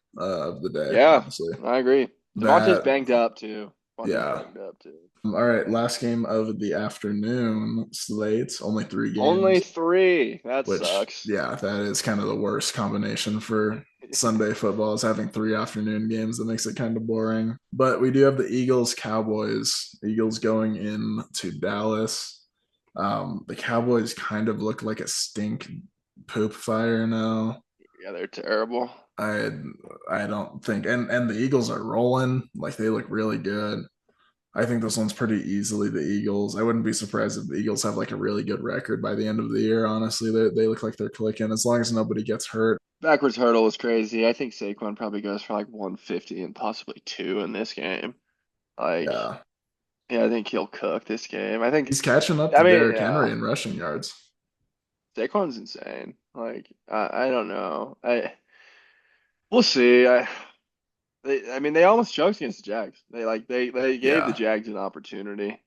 day. Yeah, Honestly, I agree. Devontae's that banged up too. Devontae's yeah. banged up too. All right, last game of the afternoon slate. Only three Only games, three. That which sucks. yeah, that is kind of the worst combination for Sunday football is having three afternoon games. That makes it kind of boring. But we do have the Eagles Cowboys. Eagles going in to Dallas. The Cowboys kind of look like a stink poop fire now. Yeah, they're terrible. I I don't think and the Eagles are rolling like they look really good. I think this one's pretty easily the Eagles. I wouldn't be surprised if the Eagles have like a really good record by the end of the year. Honestly, they look like they're clicking as long as nobody gets hurt. Backwards hurdle was crazy. I think Saquon probably goes for like 150 and possibly two in this game. Like, Yeah, yeah, I think he'll cook this game. I think, he's catching up to I mean, Derrick Henry yeah, in rushing yards. Saquon's insane. Like, I don't know. We'll see. I mean, they almost choked against the Jags. They gave the Yeah, Jags an opportunity.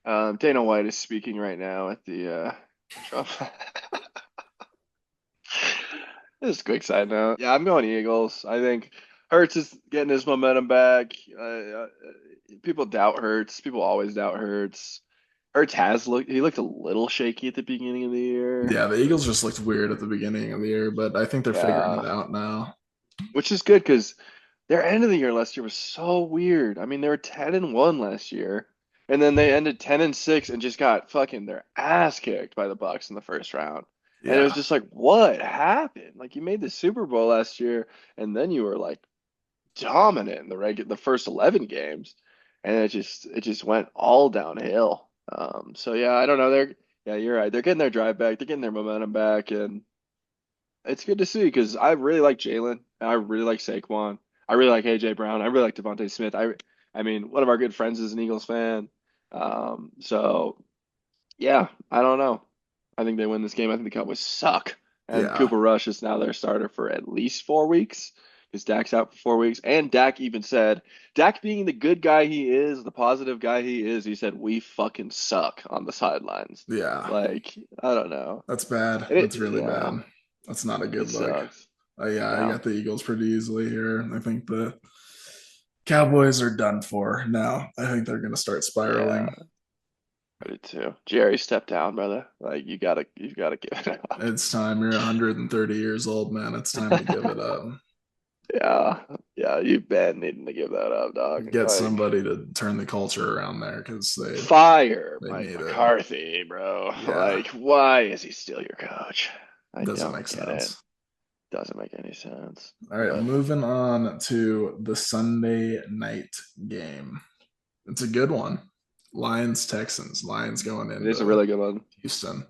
Dana White is speaking right now at the Trump. Just a quick side note. Yeah, I'm going Eagles. I think Hurts is getting his momentum back. People doubt Hurts. People always doubt Hurts. Hurts has looked. He looked a little shaky at the beginning of the year. yeah. The Eagles just looked weird at the beginning of the year, but I think they're figuring Yeah, it out now. which is good because their end of the year last year was so weird. I mean, they were 10-1 last year, and then they ended 10-6 and just got fucking their ass kicked by the Bucks in the first round. And it was Yeah. just like, what happened? Like you made the Super Bowl last year, and then you were like dominant in the first 11 games, and it just went all downhill. So yeah, I don't know. Yeah, you're right. They're getting their drive back. They're getting their momentum back, and it's good to see because I really like Jalen. And I really like Saquon. I really like AJ Brown. I really like Devontae Smith. I mean, one of our good friends is an Eagles fan. So yeah, I don't know. I think they win this game. I think the Cowboys suck. And Yeah. Cooper Rush is now their starter for at least 4 weeks because Dak's out for 4 weeks. And Dak even said, Dak being the good guy he is, the positive guy he is, he said, we fucking suck on the sidelines. Yeah. Like, I don't know. That's bad. And That's it, really yeah, bad. That's not a it good look. sucks. Yeah, I Yeah. got the Eagles pretty easily here. I think the Cowboys are done for now. I think they're going to start Yeah, spiraling. I do too. Jerry, step down, brother. Like, you gotta give it up. It's time. You're 130 years old, man. It's time to give it up. Yeah, yeah, you've been needing to give that up, dog. Get Like, somebody to turn the culture around there because fire they Mike need it. McCarthy, bro. Yeah, Like, why is he still your coach? I doesn't make don't get it. sense. Doesn't make any sense. All right, But moving on to the Sunday night game. It's a good one. Lions Texans. Lions going it is a into really good one. Houston.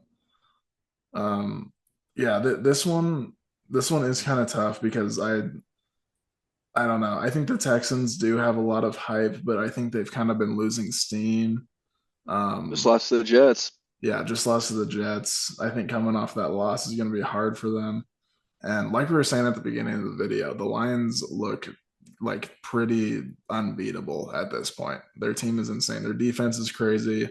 Yeah, this one is kind of tough because I don't know. I think the Texans do have a lot of hype, but I think they've kind of been losing steam. Just Um, lost to the Jets. yeah, just lost to the Jets. I think coming off that loss is going to be hard for them. And like we were saying at the beginning of the video, the Lions look like pretty unbeatable at this point. Their team is insane. Their defense is crazy.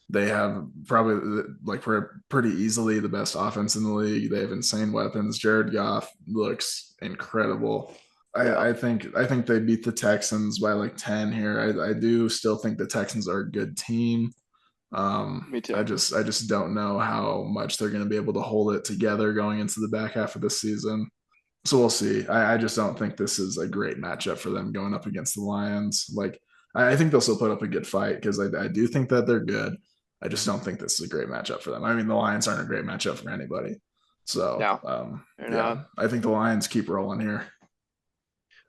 They have probably like pretty easily the best offense in the league. They have insane weapons. Jared Goff looks incredible. Yeah, I think they beat the Texans by like 10 here. I do still think the Texans are a good team. me I too. just I just don't know how much they're going to be able to hold it together going into the back half of the season. So we'll see. I just don't think this is a great matchup for them going up against the Lions. Like I think they'll still put up a good fight because I do think that they're good. I just don't think this is a great matchup for them. I mean, the Lions aren't a great matchup for anybody. So No, they're yeah, not. I think the Lions keep rolling here.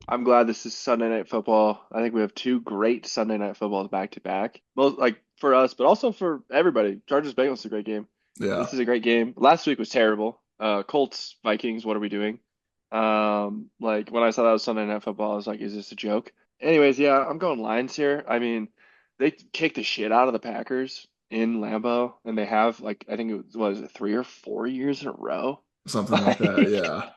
I'm glad this is Sunday Night Football. I think we have two great Sunday Night Footballs back to back. Both like for us, but also for everybody. Chargers Bengals is a great game. Yeah, This is a great game. Last week was terrible. Colts Vikings. What are we doing? Like when I saw that was Sunday Night Football, I was like, is this a joke? Anyways, yeah, I'm going Lions here. I mean, they kicked the shit out of the Packers in Lambeau, and they have like I think it was 3 or 4 years in a row. something like that. Yeah,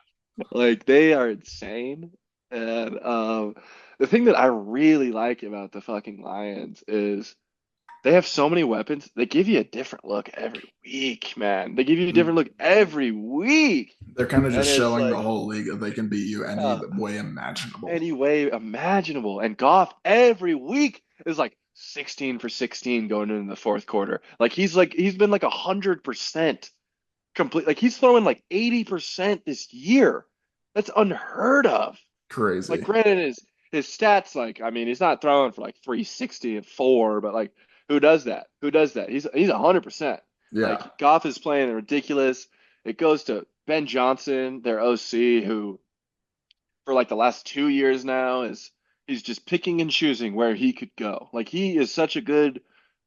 Like they are insane. And the thing that I really like about the fucking Lions is they have so many weapons. They give you a different look every week, man. They give you a different look every week. they're kind of And just it's showing the like, whole league that they can beat you any uh, way imaginable. any way imaginable. And Goff every week is like 16 for 16 going into the fourth quarter. Like he's been like 100% complete. Like he's throwing like 80% this year. That's unheard of. Like Crazy. granted his stats like I mean he's not throwing for like 360 and four, but like who does that? Who does that? He's 100%. Yeah, Like Goff is playing ridiculous. It goes to Ben Johnson, their OC, who for like the last 2 years now is he's just picking and choosing where he could go. Like he is such a good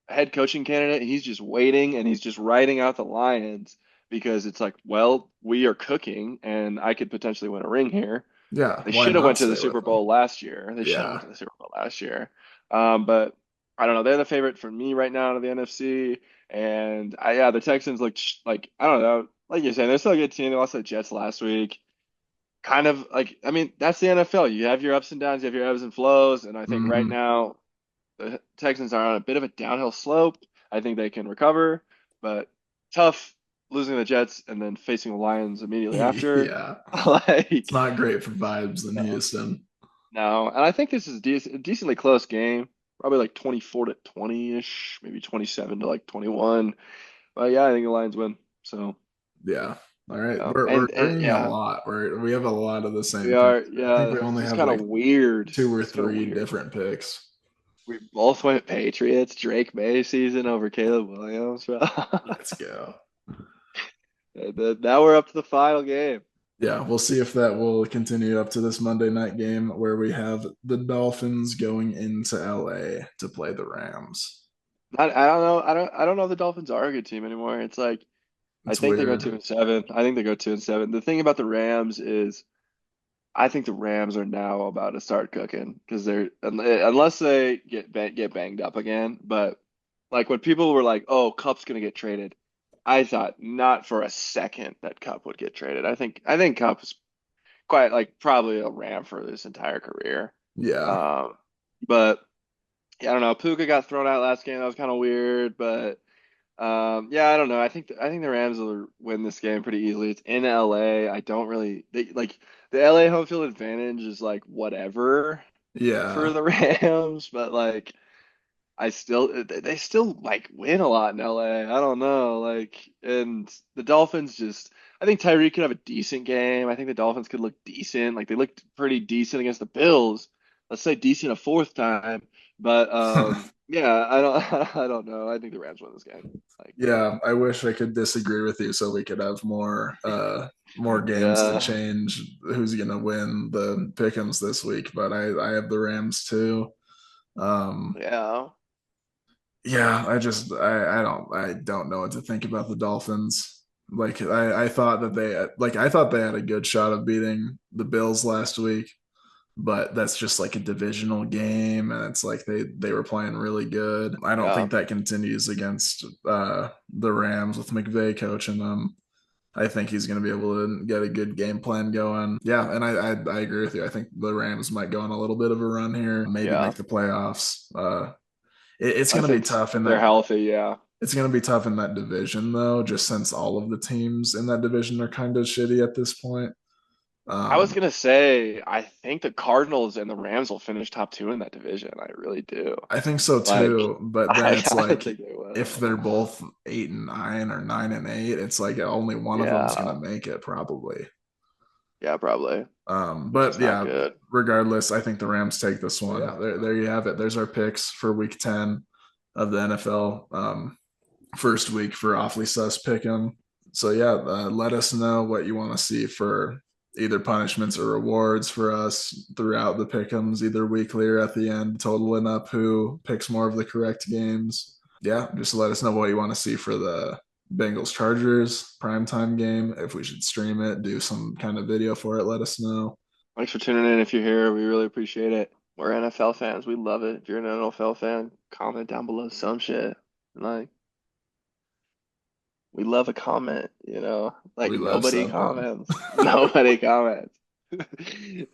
head coaching candidate. He's just waiting and he's just writing out the Lions because it's like, well, we are cooking and I could potentially win a ring here. yeah. They Why should have not went to the stay with Super them? Bowl last year. They should have Yeah, went to the Super Bowl last year. But I don't know. They're the favorite for me right now to the NFC. And yeah, the Texans look like I don't know. Like you're saying, they're still a good team. They lost to the Jets last week. Kind of like I mean, that's the NFL. You have your ups and downs, you have your ebbs and flows. And I think right hmm now the Texans are on a bit of a downhill slope. I think they can recover, but tough losing the Jets and then facing the Lions immediately after. yeah. It's Like, not great for vibes in no. Houston. No, and I think this is a decently close game. Probably like 24 to 20-ish, maybe 27 to like 21. But yeah, I think the Lions win. So, Yeah. All right. yeah. We're And agreeing a yeah, lot. We have a lot of the we same are. picks. I think Yeah, we only this is have kind of like weird. two or It's kind of three weird. different picks. We both went Patriots, Drake May season over Caleb Williams, bro. Let's go. Now we're up to the final game. Yeah, we'll see if that will continue up to this Monday night game where we have the Dolphins going into LA to play the Rams. I don't know. I don't know if the Dolphins are a good team anymore. It's like I It's think they go weird. 2-7. I think they go 2-7. The thing about the Rams is I think the Rams are now about to start cooking because unless they get banged up again. But like when people were like, "Oh, Cup's gonna get traded," I thought not for a second that Cup would get traded. I think Cup is quite like probably a Ram for this entire career. Yeah. Um, but yeah, I don't know. Puka got thrown out last game. That was kind of weird, but yeah, I don't know. I think the Rams will win this game pretty easily. It's in LA. I don't really like the LA home field advantage is like whatever for Yeah. the Rams, but like they still like win a lot in LA. I don't know. Like, and the Dolphins just, I think Tyreek could have a decent game. I think the Dolphins could look decent. Like they looked pretty decent against the Bills. Let's say decent a fourth time. But yeah, I don't I don't know. I think the Rams win this game. Like, Yeah, I wish I could disagree with you so we could have more games to yeah, change who's gonna win the pick'ems this week, but I have the Rams too. Um yeah, yeah, I don't know what to think about the Dolphins. Like I thought that I thought they had a good shot of beating the Bills last week, but that's just like a divisional game and it's like they were playing really good. I don't yeah, think that continues against the Rams with McVay coaching them. I think he's going to be able to get a good game plan going. Yeah, and I agree with you. I think the Rams might go on a little bit of a run here, maybe yeah. make the playoffs. It's I going to be think tough in they're that. healthy. Yeah. It's going to be tough in that division though, just since all of the teams in that division are kind of shitty at this point. I was Um, gonna say, I think the Cardinals and the Rams will finish top two in that division. I really do. I think so Like, too, but then I, it's I like think they if will. they're both 8-9 or 9-8, it's like only one of them's Yeah, gonna make it probably. yeah, probably, which But is not yeah, good. regardless, I think the Rams take this one. Yeah. There you have it. There's our picks for Week 10 of the NFL. First week for Awfully Sus pick 'em. So yeah, let us know what you want to see for either punishments or rewards for us throughout the pick'ems, either weekly or at the end, totaling up who picks more of the correct games. Yeah, just let us know what you want to see for the Bengals Chargers primetime game. If we should stream it, do some kind of video for it, let us know. Thanks for tuning in. If you're here, we really appreciate it. We're NFL fans. We love it. If you're an NFL fan, comment down below some shit. Like, we love a comment, like We love nobody something. comments. Nobody comments.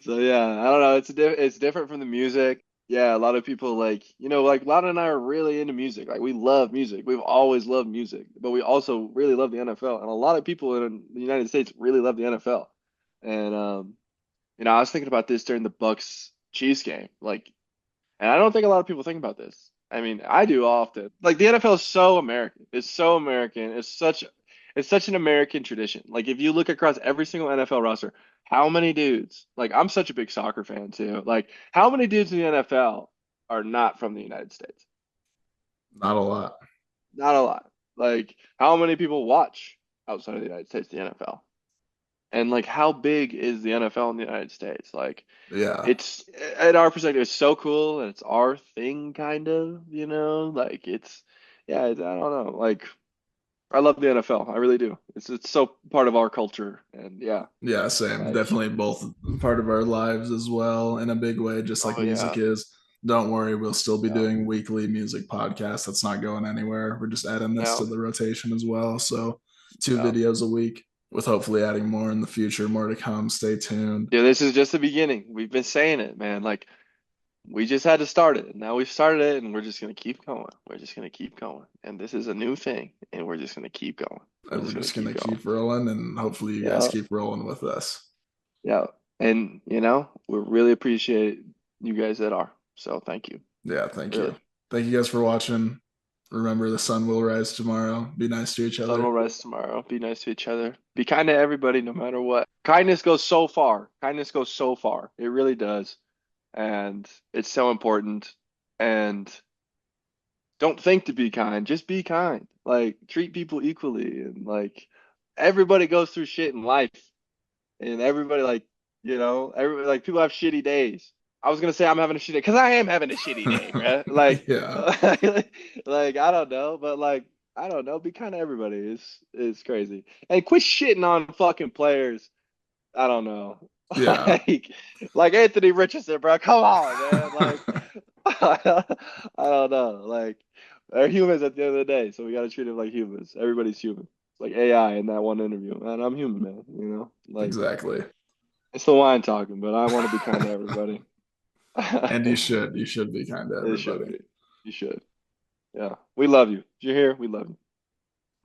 So yeah, I don't know. It's different from the music. Yeah, a lot of people like Loud and I are really into music. Like we love music. We've always loved music, but we also really love the NFL. And a lot of people in the United States really love the NFL. And I was thinking about this during the Bucks Chiefs game. Like, and I don't think a lot of people think about this. I mean, I do often. Like the NFL is so American. It's so American. It's such an American tradition. Like if you look across every single NFL roster, how many dudes, like I'm such a big soccer fan too. Like how many dudes in the NFL are not from the United States? Not a lot. Not a lot. Like how many people watch outside of the United States the NFL? And like how big is the NFL in the United States? Like Yeah. it's at our perspective, it's so cool and it's our thing kind of, like I don't know. Like I love the NFL. I really do. It's so part of our culture and yeah, Yeah, same. like Definitely both part of our lives as well in a big way, just like oh music yeah. is. Don't worry, we'll still be Yeah. doing weekly music podcasts. That's not going anywhere. We're just adding this to Yeah. the rotation as well. So, two Yeah. videos a week with hopefully adding more in the future, more to come. Stay tuned. Yeah, this is just the beginning. We've been saying it, man. Like we just had to start it. Now we've started it and we're just gonna keep going. We're just gonna keep going. And this is a new thing and we're just gonna keep going. We're And we're just gonna just going keep to going. keep rolling and hopefully you guys Yeah. keep rolling with us. Yeah. And we really appreciate you guys that are. So thank you. Yeah, thank you. Really. Thank you guys for watching. Remember, the sun will rise tomorrow. Be nice to each Sun will other. rise tomorrow. Be nice to each other. Be kind to everybody no matter what. Kindness goes so far. Kindness goes so far. It really does. And it's so important. And don't think to be kind. Just be kind. Like treat people equally and like everybody goes through shit in life, and everybody like, everybody like people have shitty days. I was gonna say I'm having a shitty day because I am having a shitty day, bro. Like, Yeah. like I don't know, but like I don't know. Be kind to everybody. It's crazy. And quit shitting on fucking players. I don't know. Yeah. Like, like Anthony Richardson, bro. Come on, man. Like, I don't know. Like, they're humans at the end of the day, so we gotta treat them like humans. Everybody's human. It's like AI in that one interview, and I'm human, man. Like Exactly. it's the wine talking, but I want to be kind to everybody. And you should be kind to It should everybody. be. You should. Yeah. We love you. If you're here, we love you.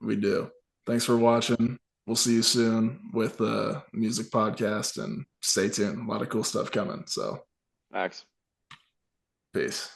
We do. Thanks for watching. We'll see you soon with the music podcast and stay tuned. A lot of cool stuff coming. So Max. peace.